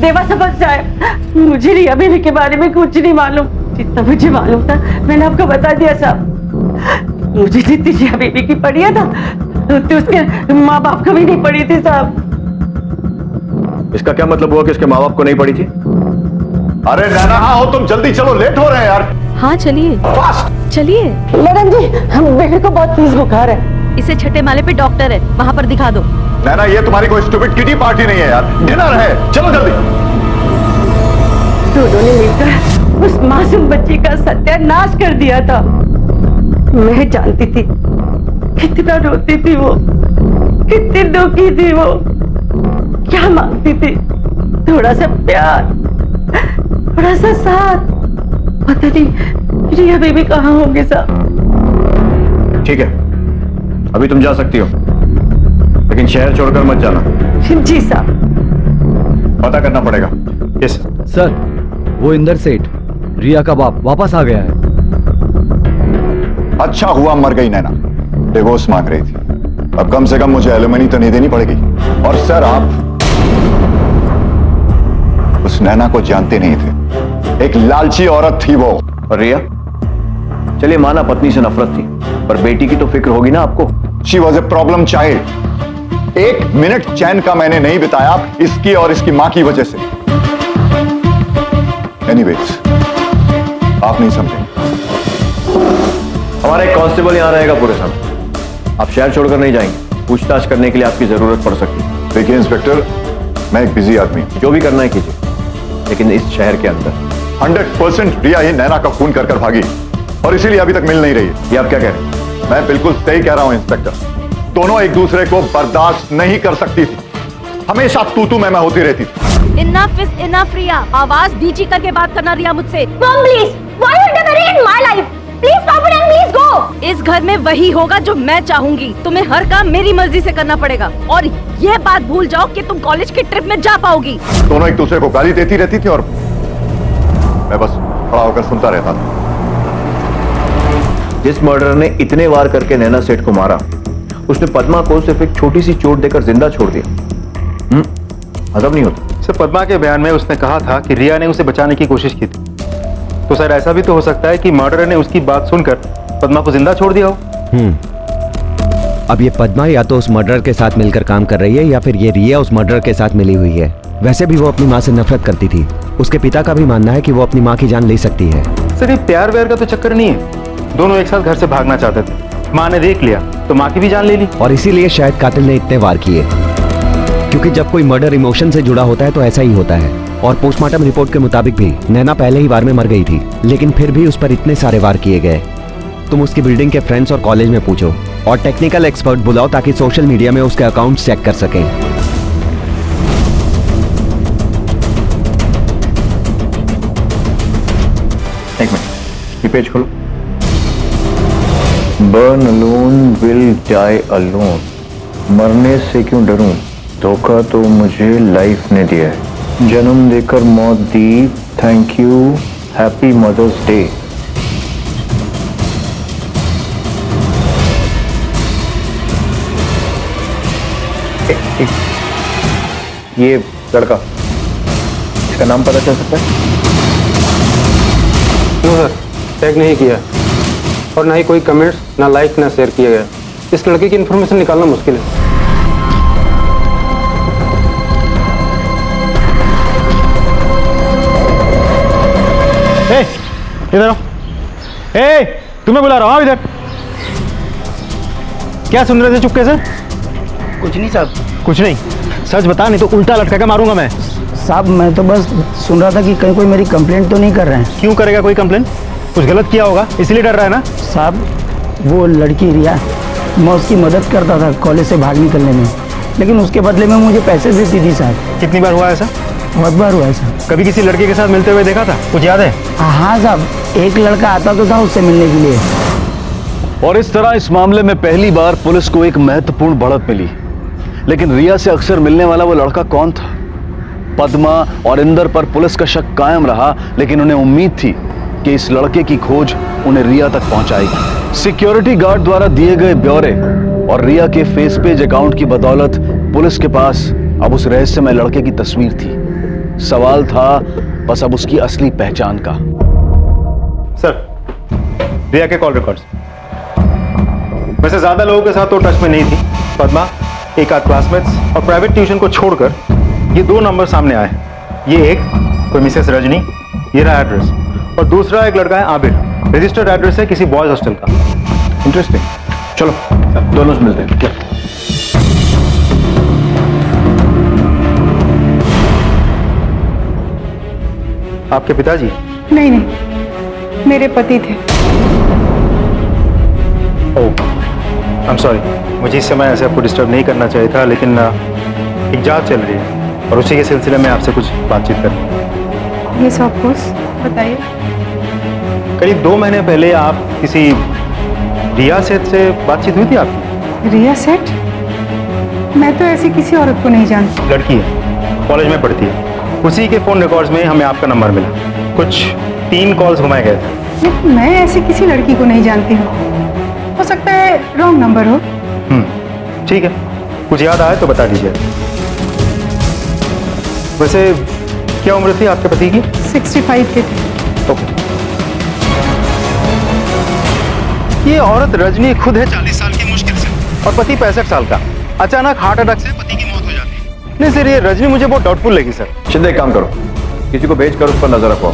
देवा सबक साहब, मुझे रिया बेबी के बारे में कुछ नहीं मालूम। जितना मुझे मालूम था मैंने आपको बता दिया साहब। मुझे जितनी रिया बेबी की पड़ी है ना उतनी उसके माँ बाप को भी नहीं पड़ी थी साहब। इसका क्या मतलब हुआ कि उसके माँ बाप को नहीं पड़ी थी? अरे नैना हो तुम, जल्दी चलो, लेट हो रहे हैं यार। हाँ चलिए, फास्ट चलिए। मैडम जी, हम बेबी को बहुत तेज बुखार है। इसे छठे माले पे डॉक्टर है, वहाँ पर दिखा दो। नैना ये तुम्हारी कोई स्टूपिड किटी पार्टी नहीं है यार, डिनर है, चलो जल्दी। दोनों ने मिलकर उस मासूम बच्ची का सत्यानाश कर दिया था। मैं जानती थी कितना रोती थी वो, कितनी दुखी थी वो, क्या मांगती थी। थोड़ा सा प्यार, थोड़ा सा साथ। पता नहीं रिया बेबी कहाँ होंगे साहब। ठीक है, अभी तुम जा सकती हो, लेकिन शहर छोड़कर मत जाना। जी साहब। पता करना पड़ेगा। यस सर, वो इंदर सेठ रिया का बाप वापस आ गया है। अच्छा हुआ मर गई नैना, डिवोर्स मांग रही थी। अब कम से कम मुझे एलिमनी तो नहीं देनी पड़ेगी। और सर आप उस नैना को जानते नहीं थे, एक लालची औरत थी वो। और रिया, चलिए माना पत्नी से नफरत थी, पर बेटी की तो फिक्र होगी ना आपको। She was a problem child. 1 minute चैन का मैंने नहीं बिताया इसकी और इसकी मां की वजह से। एनीवेज, आप नहीं समझे। हमारा एक कांस्टेबल यहाँ रहेगा पूरे समय। आप शहर छोड़कर नहीं जाएंगे, पूछताछ करने के लिए आपकी जरूरत पड़ सकती है। देखिए इंस्पेक्टर, मैं एक बिजी आदमी हूं। जो भी करना है कीजिए, लेकिन इस शहर के अंदर 100% रिया ही नैना का खून कर कर भागी और इसीलिए अभी तक मिल नहीं रही है। ये आप क्या कह रहे हैं? मैं बिल्कुल सही कह रहा हूं इंस्पेक्टर। दोनों एक दूसरे को बर्दाश्त नहीं कर सकती थी, हमेशा तू मैं होती रहती थी। Enough is enough, रिया। आवाज नीची करके बात करना रिया मुझसे। Mom, please, why you interfering in my life? Please stop it and please go. इस घर में वही होगा जो मैं चाहूंगी। तुम्हें हर काम मेरी मर्जी से करना पड़ेगा और ये बात भूल जाओ कि तुम कॉलेज की ट्रिप में जा पाओगी। दोनों एक दूसरे को गाली देती रहती थी और मैं बस खड़ा होकर सुनता रहता था। जिस मर्डर ने इतने वार करके नैना सेठ को मारा, उसने पद्मा को सिर्फ एक छोटी सी चोट देकर जिंदा छोड़ दिया। हजम नहीं होता। सर पद्मा के बयान में उसने कहा था कि रिया ने उसे बचाने की कोशिश की थी, तो सर ऐसा भी तो हो सकता है कि मर्डरर ने उसकी बात सुनकर पद्मा को जिंदा छोड़ दिया हो। अब ये पद्मा या तो उस मर्डरर के साथ मिलकर काम कर रही है या फिर ये रिया उस मर्डरर के साथ मिली हुई है। वैसे भी वो अपनी माँ से नफरत करती थी। उसके पिता का भी मानना है कि वो अपनी माँ की जान ले सकती है। सर ये प्यार व्यार का तो चक्कर नहीं है, दोनों एक साथ घर से भागना चाहते थे। माँ ने देख लिया तो माँ की भी जान ले ली। और इसीलिए शायद कातिल ने इतने वार किए, क्योंकि जब कोई मर्डर इमोशन से जुड़ा होता है तो ऐसा ही होता है। और पोस्टमार्टम रिपोर्ट के मुताबिक भी नैना पहले ही वार में मर गई थी, लेकिन फिर भी उस पर इतने सारे वार किए गए। तुम उसकी बिल्डिंग के फ्रेंड्स और कॉलेज में पूछो और टेक्निकल एक्सपर्ट बुलाओ ताकि सोशल मीडिया में उसके अकाउंट चेक कर सकें। एक मिनट, ये पेज खोलो। Born alone will die alone. मरने से क्यों डरूं? धोखा तो मुझे लाइफ ने दिया है। जन्म देकर मौत दी, thank you, happy mother's day. ये लड़का, इसका नाम पता चल सकता है? नो सर, टैग नहीं किया और ना ही कोई कमेंट्स, ना लाइक, ना शेयर किया गया। इस लड़के की इन्फॉर्मेशन निकालना मुश्किल है। इधर आओ। तुम्हें बुला रहा हूँ इधर। क्या सुन रहे थे चुपके से? कुछ नहीं साहब। कुछ नहीं? सच बता, नहीं तो उल्टा लटका के मारूंगा मैं। साहब मैं तो बस सुन रहा था कि कहीं कोई मेरी कंप्लेंट तो नहीं कर रहे हैं। क्यों करेगा कोई कंप्लेंट? कुछ गलत किया होगा इसलिए डर रहा है ना? साहब वो लड़की रिया, मैं उसकी मदद करता था कॉलेज से भाग निकलने में, लेकिन उसके बदले में मुझे पैसे देती थी साहब। कितनी बार हुआ ऐसा? बहुत बार हुआ है साहब। कभी किसी लड़के के साथ मिलते हुए देखा था? कुछ याद है? हाँ साहब, एक लड़का आता तो था उससे मिलने के लिए। और इस तरह इस मामले में पहली बार पुलिस को एक महत्वपूर्ण बढ़त मिली। लेकिन रिया से अक्सर मिलने वाला वो लड़का कौन था? पद्मा और इंदर पर पुलिस का शक कायम रहा, लेकिन उन्हें उम्मीद थी कि इस लड़के की खोज उन्हें रिया तक पहुंचाएगी। सिक्योरिटी गार्ड द्वारा दिए गए ब्यौरे और रिया के फेस पेज अकाउंट की बदौलत पुलिस के पास अब उस रहस्यमय लड़के की तस्वीर थी। सवाल था बस अब उसकी असली पहचान का। सर, रिया के कॉल रिकॉर्ड्स। वैसे ज्यादा लोगों के साथ तो टच में नहीं थी। पद्मा, एक आध क्लासमेट्स और प्राइवेट ट्यूशन को छोड़कर ये 2 नंबर सामने आए। ये एक कोई मिसेस रजनी, ये रहा एड्रेस, और दूसरा एक लड़का है आबिर, रजिस्टर्ड एड्रेस है किसी बॉयज हॉस्टल का। इंटरेस्टिंग। चलो दोनों से मिलते हैं। आपके पिताजी? नहीं नहीं, मेरे पति थे। ओह, आई एम सॉरी, मुझे इस समय ऐसे आपको डिस्टर्ब नहीं करना चाहिए था, लेकिन एक जांच चल रही है और उसी के सिलसिले में आपसे कुछ बातचीत करनी है। ये सब कुछ बताइए। करीब 2 महीने पहले आप किसी रिया सेठ से बातचीत हुई थी आपकी? रिया सेठ? मैं तो ऐसी किसी औरत को नहीं जानती। लड़की है, कॉलेज में पढ़ती है। उसी के फोन रिकॉर्ड्स में हमें आपका नंबर मिला। कुछ 3 कॉल्स घुमाए गए थे। लेकिन मैं ऐसी किसी लड़की को नहीं जानती हूँ। हो सकता है रॉन्ग नंबर हो। ठीक है, कुछ याद आए तो बता दीजिए। वैसे क्या उम्र थी आपके पति की? 65 के थे। ओके। ये औरत रजनी खुद है 40 साल की मुश्किल से, और पति 65 साल का। अचानक हार्ट अटैक से पति की मौत हो जाती है। नहीं सर, ये रजनी मुझे बहुत डाउटफुल लगी सर। शिंदे, एक काम करो, किसी को भेज कर उस पर नजर रखो।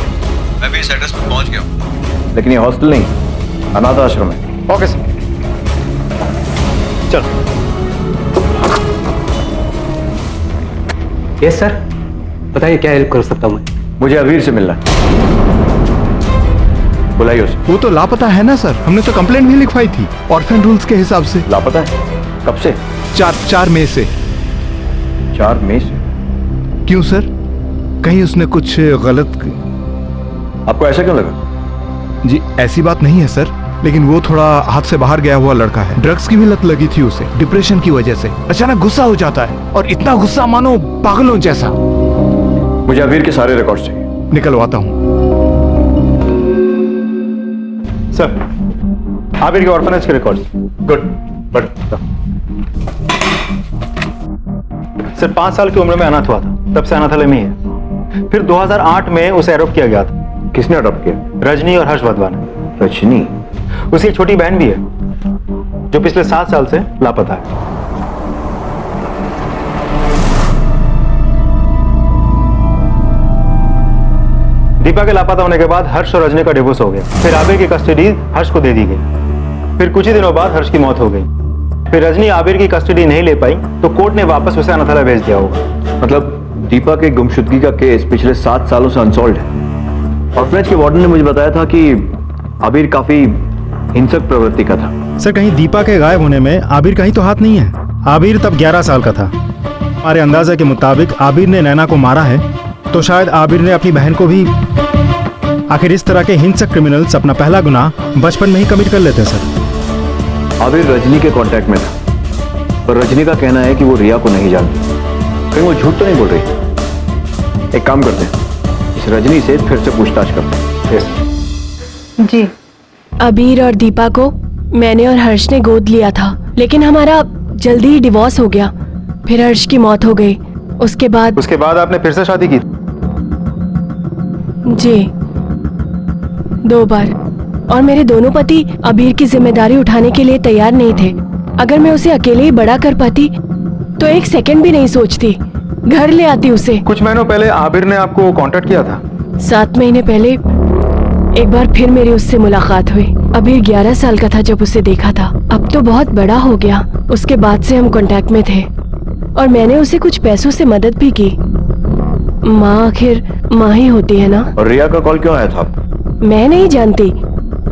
मैं भी इस एड्रेस पर पहुंच गया हूं। लेकिन ये हॉस्टल नहीं, अनाथ आश्रम है। ओके सर, चलो। यस सर, बताइए क्या हेल्प कर सकता हूँ मैं? मुझे अबीर से मिलना है। बुलाइए उसे। वो तो लापता है ना सर, हमने तो कंप्लेंट भी लिखवाई थी ऑर्फन रूल्स के हिसाब से। लापता है? कब से? 4 मई से। 4 मई से? क्यों सर, कहीं उसने कुछ गलत? आपको ऐसा क्यों लगा? जी ऐसी बात नहीं है सर, लेकिन वो थोड़ा हाथ से बाहर गया हुआ लड़का है। ड्रग्स की भी लत लगी थी उसे, डिप्रेशन की वजह से। अचानक गुस्सा हो जाता है, और इतना गुस्सा मानो पागलों जैसा। मुझे अबीर के सारे रिकॉर्ड चाहिए। निकलवाता हूँ सर। आबिर के ऑर्फनेज के रिकॉर्ड्स। गुड, बट सर 5 साल की उम्र में अनाथ हुआ था, तब से अनाथालय में ही है। फिर 2008 में उसे अडॉप्ट किया गया था। किसने अडॉप्ट किया? रजनी और हर्ष वाधवा ने। रजनी? उसकी एक छोटी बहन भी है जो पिछले 7 साल से लापता है। दीपा के लापता होने के बाद हर्ष और रजनी का डिवोर्स हो गया। फिर आबिर की कस्टडी हर्ष को दे दी गई। फिर कुछ ही दिनों बाद हर्ष की मौत हो गई। फिर रजनी आबिर की कस्टडी नहीं ले पाई तो कोर्ट ने वापस उसे अनाथालय भेज दिया होगा। मतलब दीपा के गुमशुदगी का केस पिछले 7 सालों से अनसॉल्व है। ऑर्फनेज के वार्डन ने मुझे बताया था कि आबिर काफी हिंसक प्रवृत्ति का था। सर कहीं दीपा के गायब होने में आबिर का ही तो हाथ नहीं है। आबिर तब 11 साल का था। हमारे अंदाजे के मुताबिक आबिर ने नैना को मारा है, तो शायद आबिर ने अपनी बहन को भी। आखिर इस तरह के हिंसक क्रिमिनल्स अपना पहला गुनाह बचपन में ही कमिट कर लेते हैं सर। आबिर रजनी के कांटेक्ट में था, पर रजनी का कहना है कि वो रिया को नहीं जानती। कहीं वो झूठ तो नहीं बोल रही? एक काम करते हैं, इस रजनी से फिर से पूछताछ करते हैं। जी। आबिर और दीपा को मैंने और हर्ष ने गोद लिया था, लेकिन हमारा जल्दी ही डिवोर्स हो गया। फिर हर्ष की मौत हो गई। उसके बाद आपने फिर से शादी की? जी, 2 बार। और मेरे दोनों पति आबिर की जिम्मेदारी उठाने के लिए तैयार नहीं थे। अगर मैं उसे अकेले ही बड़ा कर पाती तो 1 सेकंड भी नहीं सोचती, घर ले आती उसे। कुछ महीनों पहले आबिर ने आपको कांटेक्ट किया था? 7 महीने पहले एक बार फिर मेरी उससे मुलाकात हुई। आबिर 11 साल का था जब उसे देखा था। अब तो बहुत बड़ा हो गया। उसके बाद से हम कांटेक्ट में थे और मैंने उसे कुछ पैसों से मदद भी की। माँ आखिर माँ ही होती है ना। और रिया का कॉल क्यों आया था? मैं नहीं जानती।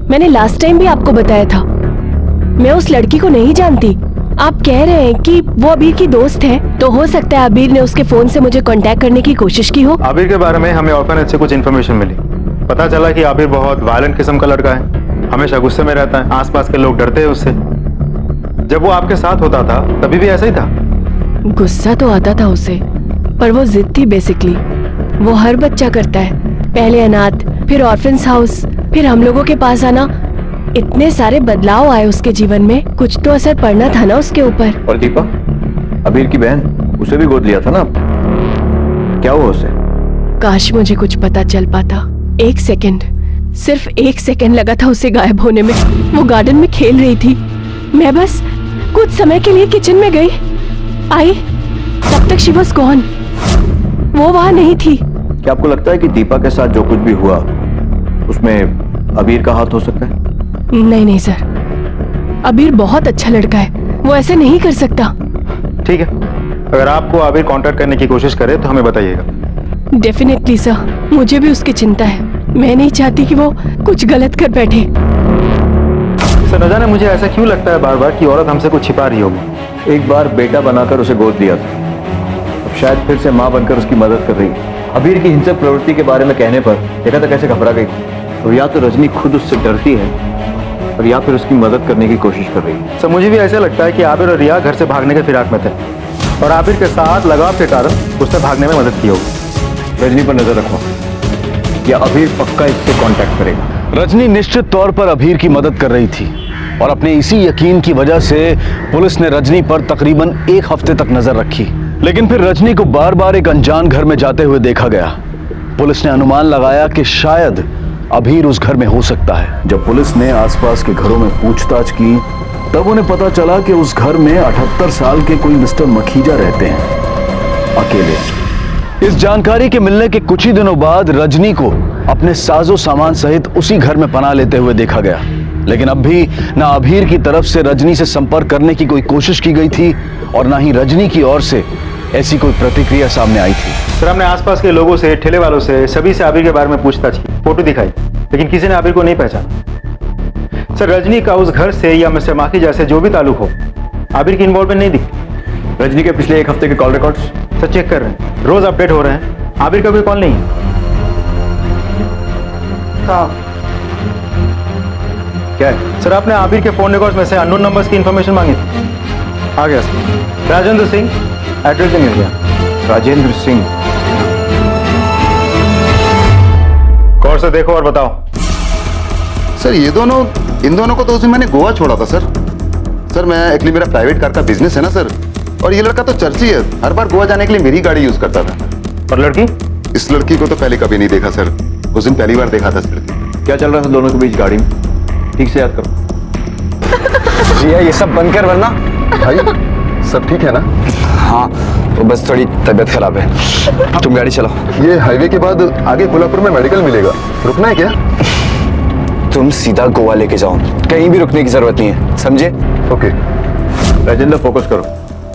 मैंने लास्ट टाइम भी आपको बताया था, मैं उस लड़की को नहीं जानती। आप कह रहे हैं कि वो आबिर की दोस्त है, तो हो सकता है आबिर ने उसके फोन से मुझे कांटेक्ट करने की कोशिश की हो। आबिर के बारे में हमें ऑर्फनेज से कुछ इन्फॉर्मेशन मिली। पता चला कि आबिर बहुत वायलेंट किस्म का लड़का है, हमेशा गुस्से में रहता है, आसपास के लोग डरते हैं उससे। जब वो आपके साथ होता था तभी भी ऐसा ही था? गुस्सा तो आता था उसे, पर वो जिद थी बेसिकली। वो हर बच्चा करता है, पहले अनाथ, फिर ऑर्फन्स हाउस, फिर हम लोगों के पास आना। इतने सारे बदलाव आए उसके जीवन में, कुछ तो असर पड़ना था ना उसके ऊपर। और दीपा, आबिर की बहन, उसे भी गोद लिया था ना? क्या हुआ उसे? काश मुझे कुछ पता चल पाता। 1 सेकंड, सिर्फ 1 सेकंड लगा था उसे गायब होने में। वो गार्डन में खेल रही थी, मैं बस कुछ समय के लिए किचन में गई, आई, तब तक शी वाज गॉन। वो वहां नहीं थी। क्या आपको लगता है कि दीपा के साथ जो कुछ भी हुआ उसमें आबिर का हाथ हो सकता है? नहीं सर, आबिर बहुत अच्छा लड़का है, वो ऐसे नहीं कर सकता। ठीक है, अगर आपको आबिर कांटेक्ट करने की कोशिश करे तो हमें बताइएगा। डेफिनेटली सर, मुझे भी उसकी चिंता है। मैं नहीं चाहती कि वो कुछ गलत कर बैठे। सर, न जाने मुझे ऐसा क्यों लगता है बार बार कि औरत हमसे कुछ छिपा रही होगी। एक बार बेटा बनाकर उसे गोद दिया था, अब शायद फिर से माँ बनकर उसकी मदद कर रही है। आबिर की हिंसक प्रवृत्ति के बारे में कहने पर देखा था कैसे घबरा गई। तो या तो रजनी खुद उससे डरती है और या फिर उसकी मदद करने की कोशिश कर रही है। सर, मुझे भी ऐसा लगता है कि आबिर और रिया घर से भागने के फिराक में थे और आबिर के साथ लगाव के कारण उसने भागने में मदद की होगी। रजनी पर नजर रखो, या आबिर पक्का इससे कांटेक्ट करेगा। रजनी निश्चित तौर पर आबिर की मदद कर रही थी और अपने इसी यकीन की वजह से पुलिस ने रजनी पर तकरीबन 1 हफ्ते तक नजर रखी। लेकिन फिर रजनी को बार बार एक अनजान घर में जाते हुए देखा गया। पुलिस ने अनुमान लगाया कि शायद आबिर उस घर में हो सकता है। जब पुलिस ने आसपास के घरों में पूछताछ की, तब उन्हें पता चला कि उस घर में 78 साल के कोई मिस्टर मखीजा रहते हैं, अकेले। इस जानकारी के मिलने के कुछ ही दिनों बाद रजनी को अपने साजो सामान सहित उसी घर में पनाह लेते हुए देखा गया। लेकिन अब भी ना आबिर की तरफ से रजनी से संपर्क करने की कोई कोशिश की गई थी और ना ही रजनी की ओर से ऐसी कोई प्रतिक्रिया सामने आई थी। सर, हमने आसपास के लोगों से, ठेले वालों से, सभी से आबिर के बारे में पूछताछ की, फोटो दिखाई, लेकिन किसी ने आबिर को नहीं पहचाना। सर, रजनी का उस घर से या मिस्टर माखीजा से जो भी ताल्लुक हो, आबिर की इन्वॉल्वमेंट नहीं दिखती। रजनी के पिछले 1 हफ्ते के कॉल रिकॉर्ड्स सर चेक कर रहे हैं, रोज अपडेट हो रहे हैं, आबिर का कोई कॉल नहीं है। क्या है सर? आपने आबिर के फोन रिकॉर्ड्स में से अननोन नंबर्स की इंफॉर्मेशन मांगी थी, आ गया सर। राजेंद्र सिंह, एड्रेस भी मिल गया। राजेंद्र सिंह, गौर से देखो और बताओ। सर, इन दोनों को तो उसी मैंने गोवा छोड़ा था सर। सर, मैं एक्चुअली मेरा प्राइवेट कार का बिजनेस है ना सर, और ये लड़का तो चर्ची है, हर बार गोवा जाने के लिए मेरी गाड़ी यूज करता था। और लड़की? इस लड़की को तो पहले कभी नहीं देखा सर, उस दिन पहली बार देखा था सर। क्या चल रहा था दोनों के बीच गाड़ी में? ठीक से याद करो। जी ये सब बंद कर, वरना भाई सब ठीक है ना? हाँ, तो बस थोड़ी तबीयत खराब है। तुम गाड़ी चलाओ। ये हाईवे के बाद आगे कोल्हापुर में मेडिकल मिलेगा, रुकना है क्या? तुम सीधा गोवा लेके जाओ, कहीं भी रुकने की जरूरत नहीं है, समझे? ओके। राजेंद्र, फोकस करो,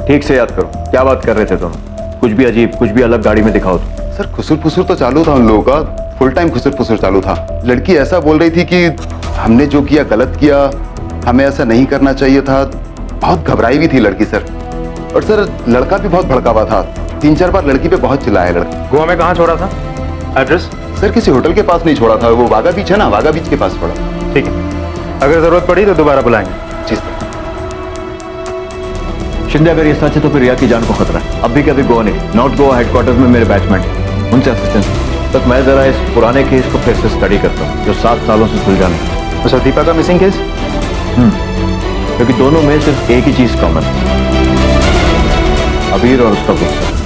ठीक से याद करो, क्या बात कर रहे थे तुम? कुछ भी अजीब, कुछ भी अलग गाड़ी में दिखाओ तो। सर खुसुर फुसुर तो चालू था उन लोगों का, फुल टाइम खुसुर फुसुर चालू था। लड़की ऐसा बोल रही थी कि हमने जो किया गलत किया, हमें ऐसा नहीं करना चाहिए था। बहुत घबराई हुई थी लड़की सर। और सर लड़का भी बहुत भड़का हुआ था, 3-4 बार लड़की पे बहुत चिल्लाया लड़का। गोवा में कहाँ छोड़ा था? एड्रेस? सर किसी होटल के पास नहीं छोड़ा था, वो वाघा बीच है ना, वाघा बीच के पास छोड़ा। ठीक है, अगर जरूरत पड़ी तो दोबारा बुलाएंगे। जी सर। शिंदे अगर ये सच है तो फिर रिया की जान को खतरा है। अब भी कभी गोवा नहीं, नॉर्थ गोवा हेडक्वार्टर्स में मेरे बैचमेंट है, उनसे असिस्टेंस तक मैं जरा इस पुराने केस को फिर से स्टडी करता हूँ जो 7 सालों से सुलझा नहीं। तो सर दीपा का मिसिंग केस? क्योंकि दोनों में सिर्फ एक ही चीज कॉमन है, अबीर और उसका गुस्सा।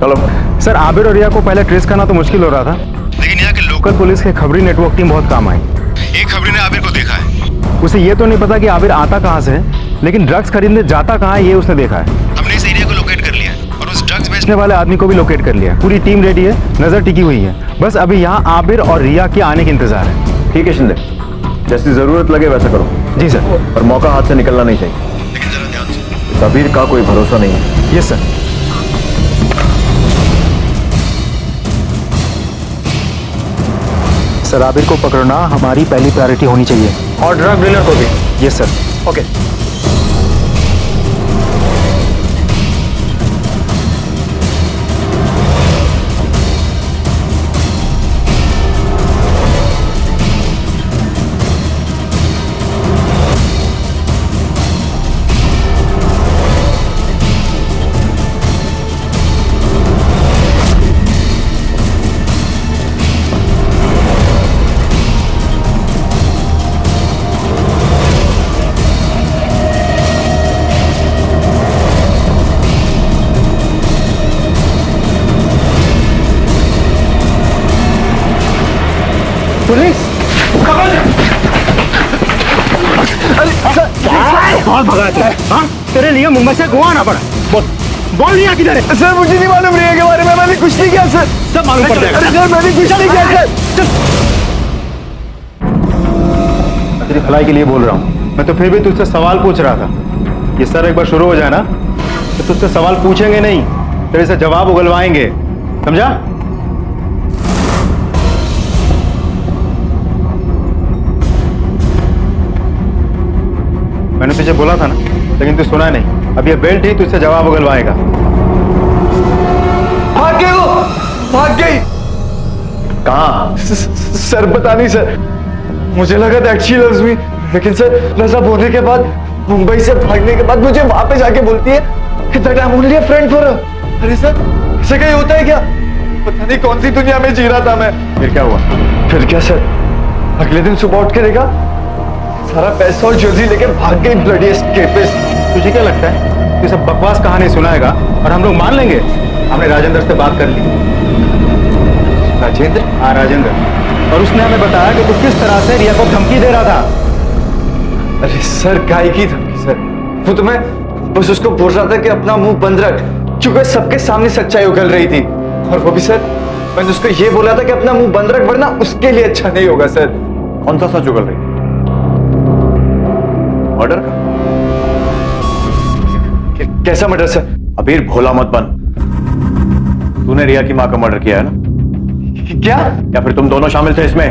चलो सर, आबिर और रिया को पहले ट्रेस करना तो मुश्किल हो रहा था, लेकिन यहाँ के लोकल पुलिस के खबरी नेटवर्क टीम बहुत काम आई। एक खबरी ने आबिर को देखा है, उसे ये तो नहीं पता कि आबिर आता कहाँ से है, लेकिन ड्रग्स खरीदने जाता कहाँ है ये उसने देखा है। हमने इस एरिया को लोकेट कर लिया और उस ड्रग्स बेचने वाले आदमी को भी लोकेट कर लिया। पूरी टीम रेडी है, नजर टिकी हुई है, बस अभी यहाँ आबिर और रिया के आने का इंतजार है। ठीक है शिंदे, जैसी जरूरत लगे वैसा करो। जी सर। और मौका हाथ से निकलना नहीं चाहिए, लेकिन जरा ध्यान से। इस अबीर का कोई भरोसा नहीं है। Yes sir. सर आबिर को पकड़ना हमारी पहली प्रायोरिटी होनी चाहिए, और ड्रग डीलर को भी। Yes sir. ओके। पुलिस कौन भगा है? हाँ? तेरे लिए मुंबई से गोवा आना पड़ा। बोल रिया किधर है? सर मुझे नहीं मालूम रिया के बारे में, मैंने कुछ नहीं किया सर। सब मालूम पड़ जाएगा। सर मैंने कुछ नहीं किया सर। तेरी भलाई के लिए बोल रहा हूँ, मैं तो फिर भी तुझसे सवाल पूछ रहा था। ये सर एक बार शुरू हो जाए ना तो तुझसे सवाल पूछेंगे नहीं, तेरे से जवाब उगलवाएंगे, समझा? मैंने तुझे बोला था ना, लेकिन तू सुना नहीं। अब ये बेल्ट ही तुझसे जवाब उगलवाएगा। भाग गई वो, भाग गई। कहाँ? सर पता नहीं सर, मुझे लगा दैट शी लव्स मी, लेकिन सर नशा होने के बाद, मुंबई से भागने के बाद मुझे वहां पे जाके बोलती है that I am only a friend for her. अरे सर ऐसा कहीं होता है क्या? पता नहीं कौन सी दुनिया में जी रहा था मैं। फिर क्या हुआ? फिर क्या सर, अगले दिन सुबह उठ के देखा सारा पैसा और ज्वेलरी लेके भाग गई ब्लडी एस्केपिस्ट। तुझे क्या लगता है ये सब बकवास कहानी सुनाएगा और हम लोग मान लेंगे? हमने राजेंद्र से बात कर ली। राजेंद्र? हाँ राजेंद्र, और उसने हमें बताया कि तू किस तरह से रिया को धमकी दे रहा था। अरे सर काय की धमकी सर, वो तो मैं बस उसको बोल रहा था कि अपना मुंह बंद रख, क्योंकि सबके सामने सच्चाई उगल रही थी। और वो भी सर मैंने उसको ये बोला था कि अपना मुंह बंद रख वरना उसके लिए अच्छा नहीं होगा सर। कौन सा सच उगल रही? मर्डर का? कैसा मर्डर सर? अबीर भोला मत बन, तूने रिया की मां का मर्डर किया है ना? क्या? या फिर तुम दोनों शामिल थे इसमें?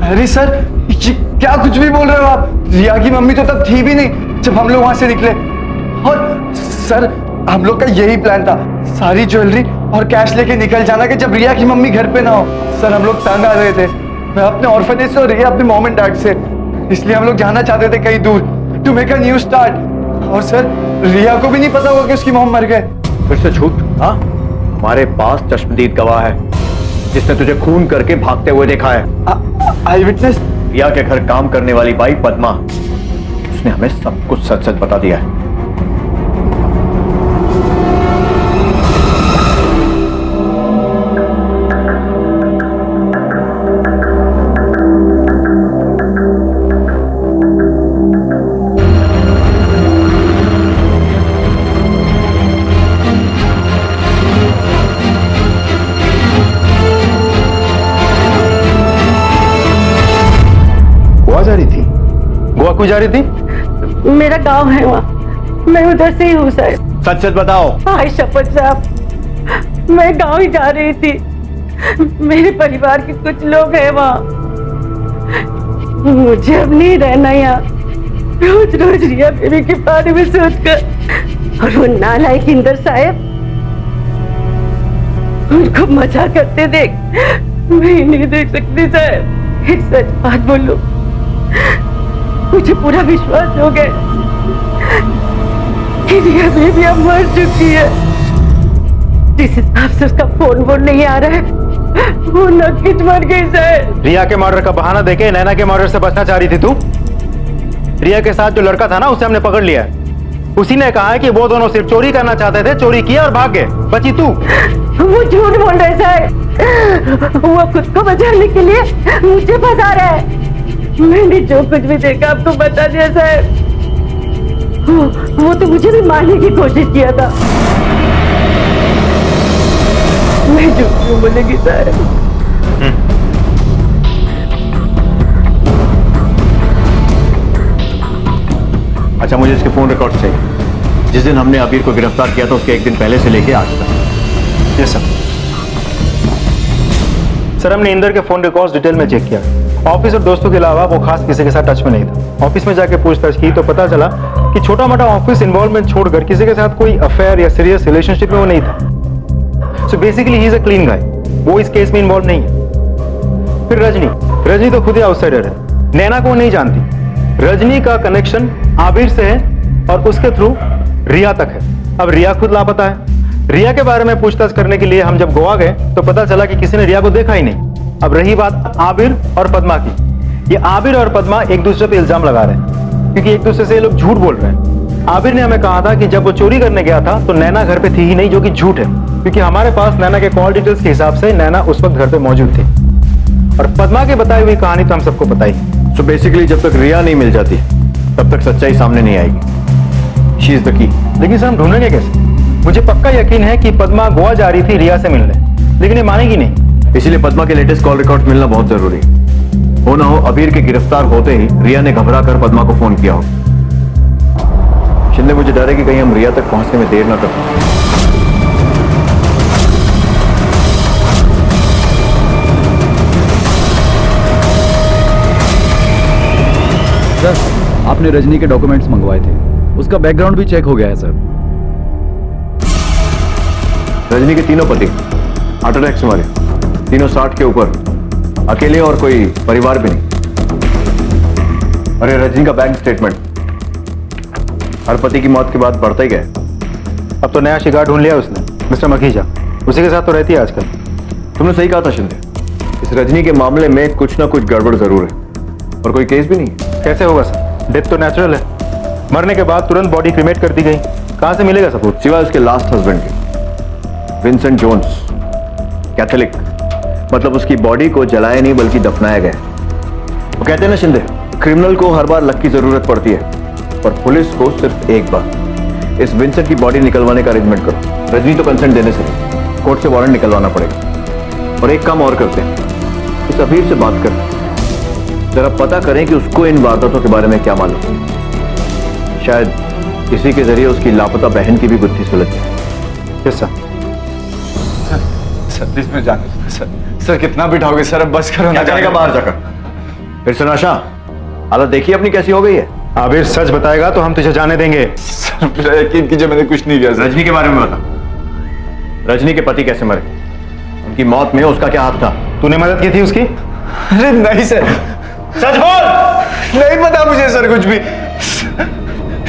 अरे सर ये क्या कुछ भी बोल रहे हो आप? रिया की मम्मी तो तब थी भी नहीं जब हम लोग वहां से निकले। और सर हम लोग का यही प्लान था, सारी ज्वेलरी और कैश लेके निकल जाना कि जब रिया की मम्मी घर पे ना हो। सर हम लोग तंग आ रहे थे, मैं अपने ऑर्फनेज से और रिया अपने मॉम एंड डैड से, इसलिए हम लोग जाना चाहते थे कहीं दूर to make a new start. और सर रिया को भी नहीं पता होगा कि उसकी मॉम मर गए। फिर से झूठ? हाँ, हमारे पास चश्मदीद गवाह है जिसने तुझे खून करके भागते हुए देखा है। आई विटनेस? रिया के घर काम करने वाली बाई पद्मा, उसने हमें सब कुछ सच सच बता दिया है। क्यों जा रही थी? मेरा गांव है वहाँ, मैं उधर से ही हूँ सर। सच सच बताओ। हाय शपथ साहब, मैं गांव ही जा रही थी। मेरे परिवार के कुछ लोग हैं वहाँ, मुझे अब नहीं रहना यहाँ। रोज रोज रिया बेबी के बारे में सोचकर, और वो नालायक इंदर साहब उनको मजा करते देख मैं नहीं देख सकती साहब। एक सच बात बोलूं, मुझे पूरा विश्वास हो गया कि रिया बेबी अब मर चुकी है। जिस हिसाब से उसका फोन नहीं आ रहा है, वो नक्कीच मर गई साहब। रिया के मर्डर का बहाना देके नैना के मर्डर से बचना चाह रही थी तू? रिया के साथ जो लड़का था ना, उसे हमने पकड़ लिया है। उसी ने कहा है कि वो दोनों सिर्फ चोरी करना चाहते थे, चोरी किया और भाग गए। बची तू। वो झूठ बोल रहे साहब, वो खुद को बचाने के लिए मुझे फंसा रहा है। मैंने जो कुछ भी देखा आपको बता दिया साहब। वो तो मुझे भी मारने की कोशिश किया था। मैं झूठ क्यों बोलेगी साहब? अच्छा, मुझे इसके फोन रिकॉर्ड चाहिए। जिस दिन हमने अबीर को गिरफ्तार किया था, उसके एक दिन पहले से लेके आज तक। Yes sir. सर, हमने इंदर के फोन रिकॉर्ड्स डिटेल में चेक किया। ऑफिस और दोस्तों के अलावा वो खास किसी के साथ टच में नहीं था। ऑफिस में जाके पूछताछ की तो पता चला कि छोटा मोटा ऑफिस इन्वॉल्वमेंट छोड़कर किसी के साथ कोई अफेयर या सीरियस रिलेशनशिप में वो नहीं था। So basically he is a clean guy. वो इस केस में इन्वॉल्व नहीं है। फिर रजनी तो खुद ही आउटसाइडर है, नैना को नहीं जानती। रजनी का कनेक्शन आबिर से है और उसके थ्रू रिया तक है। अब रिया खुद लापता है। रिया के बारे में पूछताछ करने के लिए हम जब गोवा गए तो पता चला कि किसी ने रिया को देखा ही नहीं। अब रही बात आबिर और पद्मा की, ये आबिर और पद्मा एक दूसरे पे इल्जाम लगा रहे हैं क्योंकि एक दूसरे से ये लोग झूठ बोल रहे हैं। आबिर ने हमें कहा था कि जब वो चोरी करने गया था तो नैना घर पे थी ही नहीं, जो कि झूठ है क्योंकि हमारे पास नैना के कॉल डिटेल्स के हिसाब से नैना उस वक्त घर पे मौजूद थी। और पद्मा की बताई हुई कहानी तो हम सबको पता ही। सो बेसिकली जब तक रिया नहीं मिल जाती तब तक सच्चाई सामने नहीं आएगी। She is the key. लेकिन सर, हम ढूंढेंगे कैसे? मुझे पक्का यकीन है कि पद्मा गोवा जा रही थी रिया से मिलने, लेकिन ये मानेगी नहीं। इसीलिए पद्मा के लेटेस्ट कॉल रिकॉर्ड मिलना बहुत जरूरी है। हो ना हो अबीर के गिरफ्तार होते ही रिया ने घबरा कर पद्मा को फोन किया हो। शिंदे, मुझे डर है कि कहीं हम रिया तक पहुंचने में देर ना कर पाए। सर, आपने रजनी के डॉक्यूमेंट्स मंगवाए थे, उसका बैकग्राउंड भी चेक हो गया है सर। रजनी के तीनों पति हार्ट अटैक से मरे, तीनों 60 के ऊपर, अकेले और कोई परिवार भी नहीं। अरे रजनी का बैंक स्टेटमेंट हर पति की मौत के बाद बढ़ता ही गया। अब तो नया शिकार ढूंढ लिया उसने, मिस्टर मखीजा। उसी के साथ तो रहती है आजकल। तुमने सही कहा था शिंदे, इस रजनी के मामले में कुछ ना कुछ गड़बड़ जरूर है और कोई केस भी नहीं है। कैसे होगा सर? डेथ तो नेचुरल है, मरने के बाद तुरंत बॉडी क्रिमेट कर दी गई, कहां से मिलेगा सबूत? सिवाय उसके लास्ट हस्बैंड के, विंसेंट जोन्स, कैथोलिक, मतलब उसकी बॉडी को जलाया नहीं बल्कि दफनाया गया। वो कहते हैं ना शिंदे, क्रिमिनल को हर बार लक की जरूरत पड़ती है पर पुलिस को सिर्फ एक बार। इस विंसेंट की बॉडी निकलवाने का अरेंजमेंट करो। रजनी तो कंसेंट देने से नहीं, कोर्ट से वारंट निकलवाना पड़ेगा। और एक काम और करते हैं, इस अबीर से बात करते हैं, जरा पता करें कि उसको इन वारदातों के बारे में क्या मालूम। शायद इसी के जरिए उसकी लापता बहन की भी बुद्धि सुलझ जाए। Yes sir. सर प्लीज मैं जाने दो सर। सर कितना बिठाओगे सर, अब बस करो ना। जाने का बाहर जाकर। फिर से नाशा, हालत देखिए अपनी कैसी हो गई है। आबिर सच बताएगा तो हम तुझे जाने देंगे। सर मेरा यकीन कीजिए, मैंने कुछ नहीं किया सर। रजनी के बारे में बता, रजनी के पति कैसे मरे, उनकी मौत में उसका क्या हाथ था? तूने मदद की थी उसकी? अरे नहीं सर, सच बोल। नहीं पता मुझे सर कुछ भी।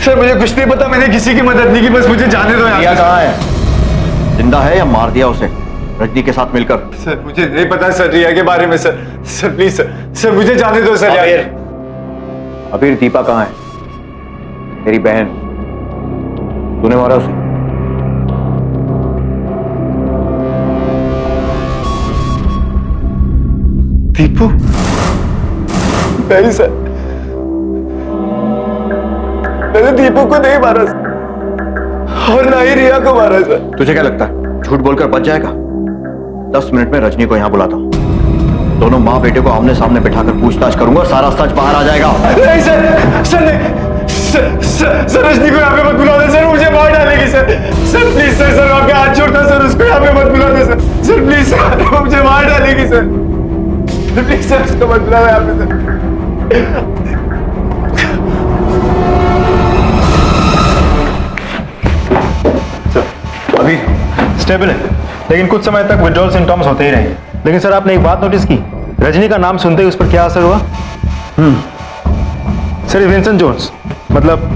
सर मुझे कुछ नहीं पता, मैंने किसी की मदद नहीं की, बस मुझे जाने दो। रिया कहाँ है? जिंदा है या मार दिया उसे रजनी के साथ मिलकर? सर मुझे नहीं पता सर रिया के बारे में sir. Sir please sir, sir मुझे जाने दो सर। अबीर दीपा कहाँ है? तेरी बहन, तूने मारा उसे? दीपू? नहीं सर, मैंने दीपू को नहीं मारा सर, और ना ही रिया को मारा सर। तुझे क्या लगता है झूठ बोलकर बच जाएगा? 10 मिनट में रजनी को यहां बुलाता हूं। दोनों माँ बेटे को आमने सामने बिठाकर पूछताछ करूंगा, सारा सच बाहर आ जाएगा। नहीं सर, सर नहीं, सर रजनी को यहाँ पे मत बुला दे सर, मुझे मार डालेगी सर। सर प्लीज सर आपके हाथ छोड़ता सर, उसको यहाँ पे मत बुला दे सर प्लीज सर, मुझे मार डालेगी सर। प्लीज सर उसको मत बुला दे यहाँ पे सर। अभी स्टेबल है, लेकिन कुछ समय तक विड्रॉल सिम्टम्स होते ही रहेंगे। लेकिन सर आपने एक बात नोटिस की, रजनी का नाम सुनते ही उस पर क्या असर हुआ? सर विंसेंट जोन्स, मतलब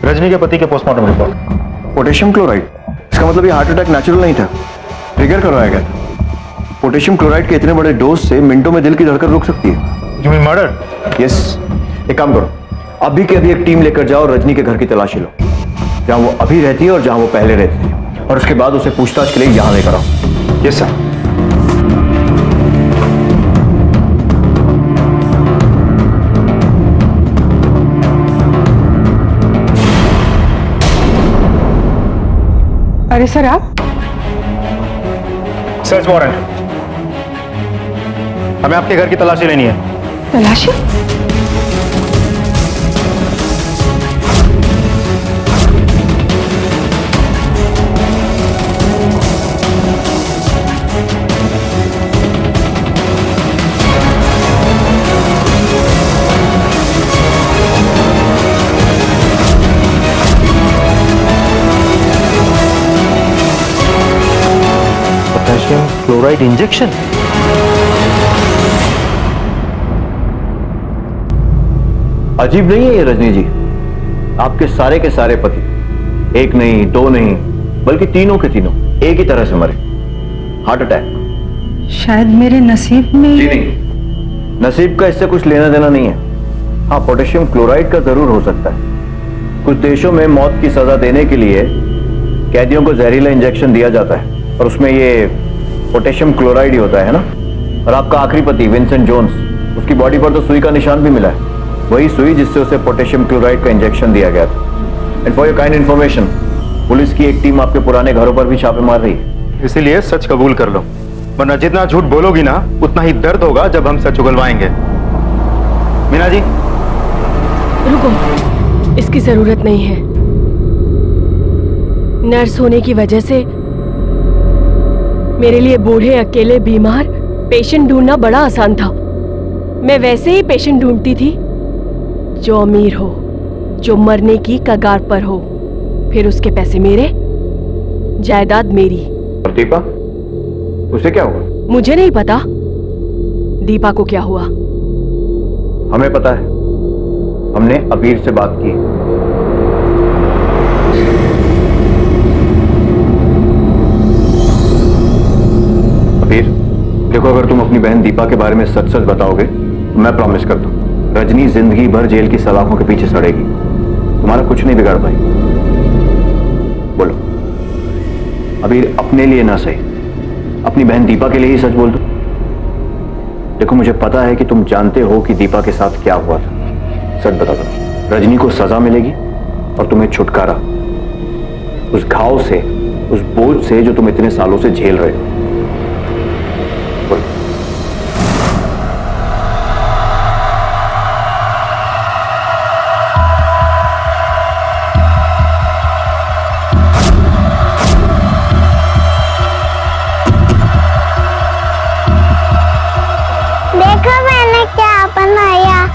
रजनी के पति के पोस्टमार्टम रिपोर्ट। पोटेशियम क्लोराइड, इसका मतलब ये हार्ट अटैक नेचुरल नहीं था, ट्रिगर करवाया गया था। पोटेशियम क्लोराइड के इतने बड़े डोज से मिनटों में दिल की धड़कन रुक सकती है। You mean murder? यस। एक काम करो, अभी के अभी एक टीम लेकर जाओ, रजनी के घर की तलाशी लो, जहां वो अभी रहती है और जहां वो पहले रहती थी, और उसके बाद उसे पूछताछ के लिए यहां लेकर आओ। Yes sir. अरे सर आप? सर्च वारंट, हमें आपके घर की तलाशी लेनी है। तलाशी? Potassium chloride injection? अजीब नहीं है ये रजनी जी? आपके सारे के सारे पति, एक नहीं दो नहीं बल्कि तीनों के तीनों एक ही तरह से मरे, हार्ट अटैक। शायद मेरे नसीब में। जी नहीं, नसीब का इससे कुछ लेना देना नहीं है। हाँ, पोटेशियम क्लोराइड का जरूर हो सकता है। कुछ देशों में मौत की सजा देने के लिए कैदियों को जहरीला इंजेक्शन दिया जाता है, और उसमें ये पोटेशियम क्लोराइड ही होता है ना। और आपका आखिरी पति विंसेंट जोन्स, उसकी बॉडी पर तो सुई का निशान भी मिला है, वही सुई जिससे उसे पोटेशियम क्लोराइड का इंजेक्शन दिया गया था। And for your kind information, police की एक टीम आपके पुराने घरों पर भी छापे मार रही है। इसीलिए सच कबूल कर लो, वरना जितना झूठ बोलोगी ना उतना ही दर्द होगा जब हम सच उगलवाएंगे। मीना जी रुको, इसकी जरूरत नहीं है। नर्स होने की वजह से मेरे लिए बूढ़े अकेले बीमार पेशेंट ढूंढना बड़ा आसान था। मैं वैसे ही पेशेंट ढूंढती थी जो अमीर हो, जो मरने की कगार पर हो, फिर उसके पैसे मेरे, जायदाद मेरी। और दीपा, उसे क्या हुआ? मुझे नहीं पता दीपा को क्या हुआ। हमें पता है, हमने अबीर से बात की। अबीर, देखो, अगर तुम अपनी बहन दीपा के बारे में सच सच बताओगे तो मैं प्रॉमिस करता हूं रजनी जिंदगी भर जेल की सलाखों के पीछे सड़ेगी, तुम्हारा कुछ नहीं बिगाड़ पाई। बोलो अबीर, अपने लिए ना सही, अपनी बहन दीपा के लिए ही सच बोल दो। देखो, मुझे पता है कि तुम जानते हो कि दीपा के साथ क्या हुआ था। सच बता दो, रजनी को सजा मिलेगी और तुम्हें छुटकारा उस घाव से, उस बोझ से जो तुम इतने सालों से झेल रहे हो। देखो मैंने क्या बनाया।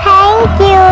Thank you.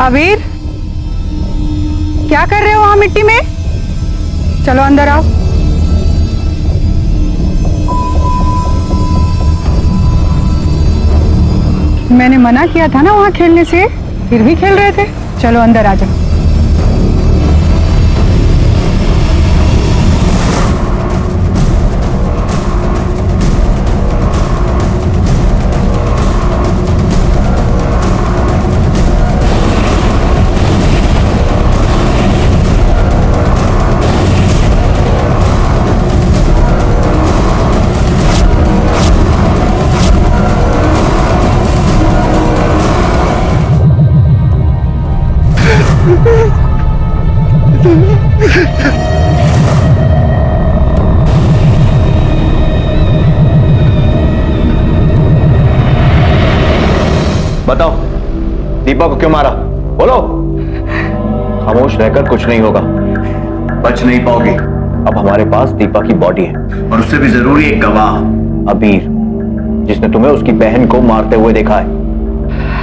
अबीर, क्या कर रहे हो वहां मिट्टी में? चलो अंदर आओ। मैंने मना किया था ना वहाँ खेलने से, फिर भी खेल रहे थे। चलो अंदर आ जाओ। बताओ, दीपा को क्यों मारा? बोलो। खामोश रहकर कुछ नहीं होगा, बच नहीं पाओगी। अब हमारे पास दीपा की बॉडी है और उससे भी जरूरी एक गवाह, अबीर, जिसने तुम्हें उसकी बहन को मारते हुए देखा है।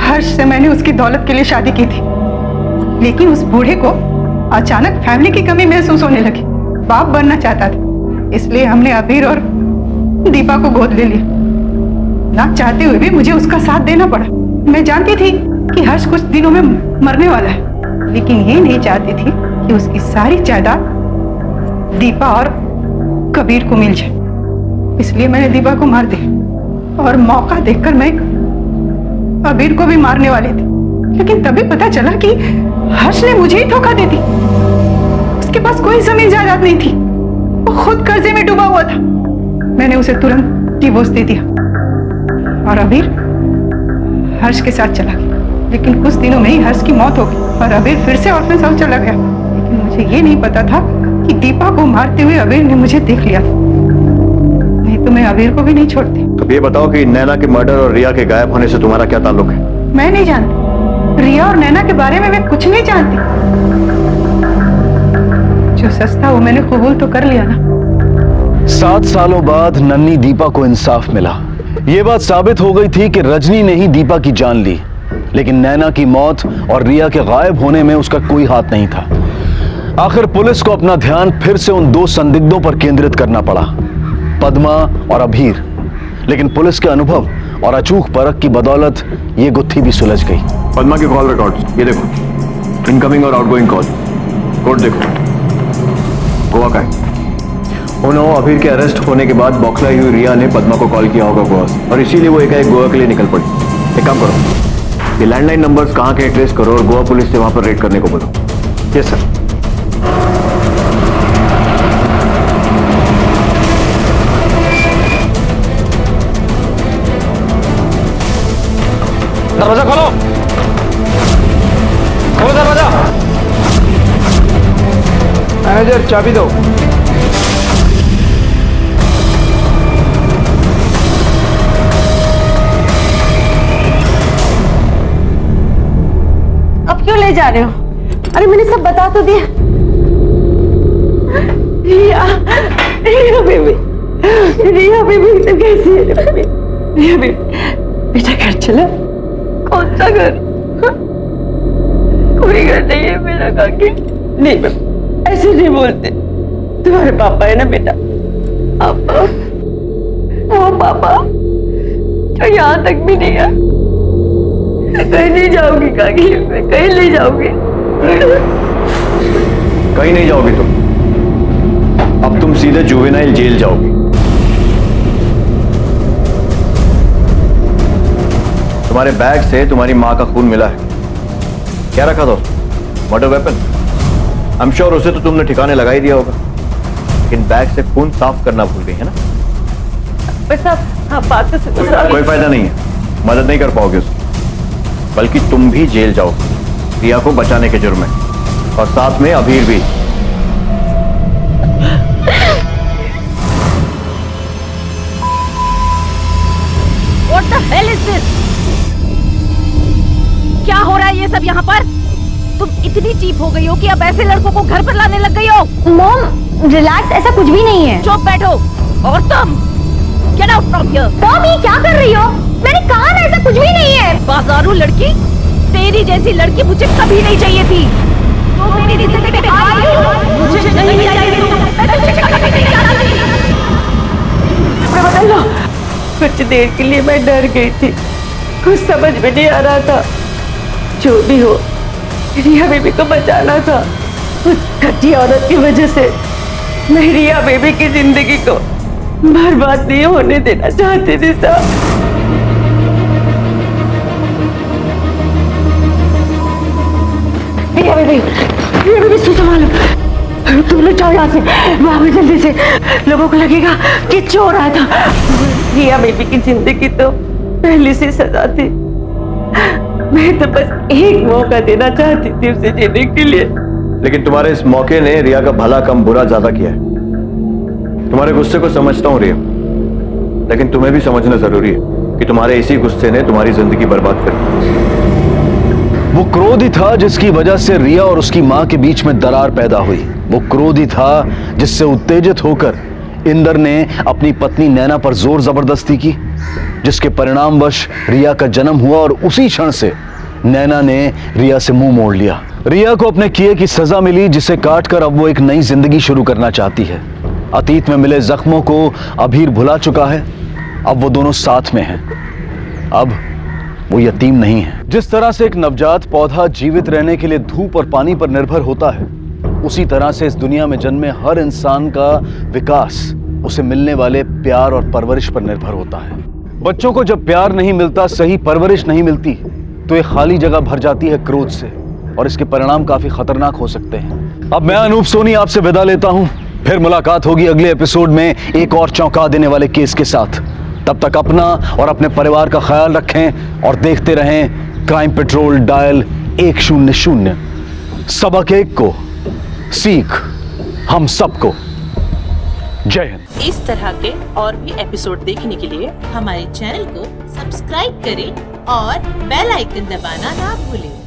हर्ष से मैंने उसकी दौलत के लिए शादी की थी, लेकिन उस बूढ़े को अचानक फैमिली की कमी महसूस होने लगी। बाप बनना चाहता था, इसलिए हमने अबीर और दीपा को गोद ले लिया। ना चाहते हुए भी मुझे उसका साथ देना पड़ा। मैं जानती थी कि हर्ष कुछ दिनों में मरने वाला है, लेकिन ये नहीं चाहती थी कि उसकी सारी जायदाद दीपा और कबीर को मिल जाए। इसलिए मैंने दीपा को मार दिया और मौका देखकर मैं अबीर को भी मारने वाली थी, लेकिन तभी पता चला कि हर्ष ने मुझे ही धोखा दे दी। उसके पास कोई जमीन जायदाद नहीं थी, वो खुद कर्जे में डूबा हुआ था। मैंने उसे तुरंत डिवोर्स दे दिया और अबीर हर्ष के साथ चला गया। लेकिन कुछ दिनों में ही हर्ष की मौत हो गई और अबीर फिर से ऑर्फेनेज हाउस चला गया। लेकिन मुझे ये नहीं पता था कि दीपा को मारते हुए अबीर ने मुझे देख लिया था, नहीं तो मैं अबीर को भी नहीं छोड़ती। तो ये बताओ कि नैना के मर्डर और रिया के गायब होने से तुम्हारा क्या ताल्लुक है? मैं नहीं जानती, रिया और नैना के बारे में मैं कुछ नहीं जानती। जो सच था वो मैंने कबूल तो कर लिया ना। 7 सालों बाद नन्ही दीपा को इंसाफ मिला। यह बात साबित हो गई थी कि रजनी ने ही दीपा की जान ली, लेकिन नैना की मौत और रिया के गायब होने में उसका कोई हाथ नहीं था। आखिर पुलिस को अपना ध्यान फिर से उन 2 संदिग्धों पर केंद्रित करना पड़ा, पद्मा और अबीर। लेकिन पुलिस के अनुभव और अचूक परख की बदौलत ये गुत्थी भी सुलझ गई। पद्मा के कॉल रिकॉर्ड्स ये देखो, इनकमिंग और आउटगोइंग कॉल कोड देखो। गोवा का है। उन्होंने अबीर के अरेस्ट होने के बाद बौखलाई हुई रिया ने पद्मा को कॉल किया होगा गोवा से, और इसीलिए वो एकाएक गोवा के लिए निकल पड़ी। एक काम करो, ये लैंडलाइन नंबर्स कहाँ के ट्रेस करो और गोवा पुलिस से वहां पर रेड करने को बोलो। Yes sir. दरवाजा खोलो, खोलो दरवाजा। मैनेजर चाबी दो। अब क्यों ले जा रहे हो? अरे मैंने सब बता तो दिया। रिया, रिया बेबी, रिया बेबी तो कैसी है बेबी? रिया बेबी, बेटा घर चला। कौन सा घर? कोई घर नहीं है मेरा काकी। नहीं बेटा, ऐसे नहीं बोलते। तुम्हारे पापा है ना बेटा, पापा, वो पापा जो यहाँ तक भी नहीं है। कहीं नहीं जाओगी काकी, मैं कहीं नहीं जाऊंगी। कहीं नहीं जाओगी तुम, अब तुम सीधे जुवेनाइल जेल जाओगी। तुम्हारे बैग से तुम्हारी माँ का खून मिला है। क्या रखा था उसमें? Murder weapon. I am sure उसे तो तुमने ठिकाने लगा ही दिया होगा, लेकिन बैग से खून साफ करना भूल गई है ना? बात तो कोई फायदा नहीं है, मदद नहीं कर पाओगे उसकी, बल्कि तुम भी जेल जाओ रिया को बचाने के जुर्म में, और साथ में अबीर भी। What the hell is this? क्या हो रहा है ये सब यहाँ पर? तुम इतनी चीप हो गई हो कि अब ऐसे लड़कों को घर पर लाने लग गई हो। मॉम रिलैक्स, ऐसा कुछ भी नहीं है। चुप बैठो। और तुम get out from here. Mom ये क्या कर रही हो? मैंने कहा ना ऐसा कुछ भी नहीं है। बाजारू लड़की, तेरी जैसी लड़की मुझे कभी नहीं चाहिए थी। तो मेरी जिंदगी में आई हो, मुझे नहीं चाहिए थी। मैं तुझे कभी नहीं चाहती। बदल लो। कुछ देर के लिए मैं डर गई थी, कुछ समझ में नहीं आ रहा था। जो भी हो, रिया बेबी को बचाना था। उस घटिया औरत की वजह से मैं रिया बेबी की जिंदगी को बर्बाद नहीं होने देना चाहती थी साहब। रिया बेबी संभालो, तुम लोग जाओ यहाँ से, भागो जल्दी से, लोगों को लगेगा कि चोर आया था। रिया बेबी की जिंदगी तो पहले से सजा थी, मैं तो बस एक मौका देना चाहती थी उसे जीने के लिए। लेकिन तुम्हारे इस मौके ने रिया का भला कम बुरा ज्यादा किया है। तुम्हारे गुस्से को समझता हूं रिया, लेकिन तुम्हें भी समझना जरूरी है कि तुम्हारे इसी गुस्से ने तुम्हारी जिंदगी बर्बाद कर दी। वो क्रोध ही था जिसकी वजह से रिया और उसकी मां के बीच में दरार पैदा हुई। वो क्रोध ही था जिससे उत्तेजित होकर इंदर ने अपनी पत्नी नैना पर जोर जबरदस्ती की, जिसके परिणामवश रिया का जन्म हुआ और उसी क्षण से नैना ने रिया से मुंह मोड़ लिया। रिया को अपने किए की सजा मिली, जिसे काटकर अब वो एक नई जिंदगी शुरू करना चाहती है। अतीत में मिले जख्मों को अभीर भुला चुका है, अब वो दोनों साथ में हैं। अब वो यतीम नहीं है। जिस तरह से एक नवजात पौधा जीवित रहने के लिए धूप और पानी पर निर्भर होता है, उसी तरह से इस दुनिया में जन्मे हर इंसान का विकास उसे मिलने वाले प्यार और परवरिश पर निर्भर होता है। बच्चों को जब प्यार नहीं मिलता, सही परवरिश नहीं मिलती, तो एक खाली जगह भर जाती है क्रोध से, और इसके परिणाम काफी खतरनाक हो सकते हैं। अब मैं अनूप सोनी आपसे विदा लेता हूं, फिर मुलाकात होगी अगले एपिसोड में एक और चौंका देने वाले केस के साथ। तब तक अपना और अपने परिवार का ख्याल रखें और देखते रहें क्राइम पेट्रोल डायल 100। सबक एक को सीख हम सबको। जय हिंद। इस तरह के और भी एपिसोड देखने के लिए हमारे चैनल को सब्सक्राइब करें और बेल आइकन दबाना ना भूलें।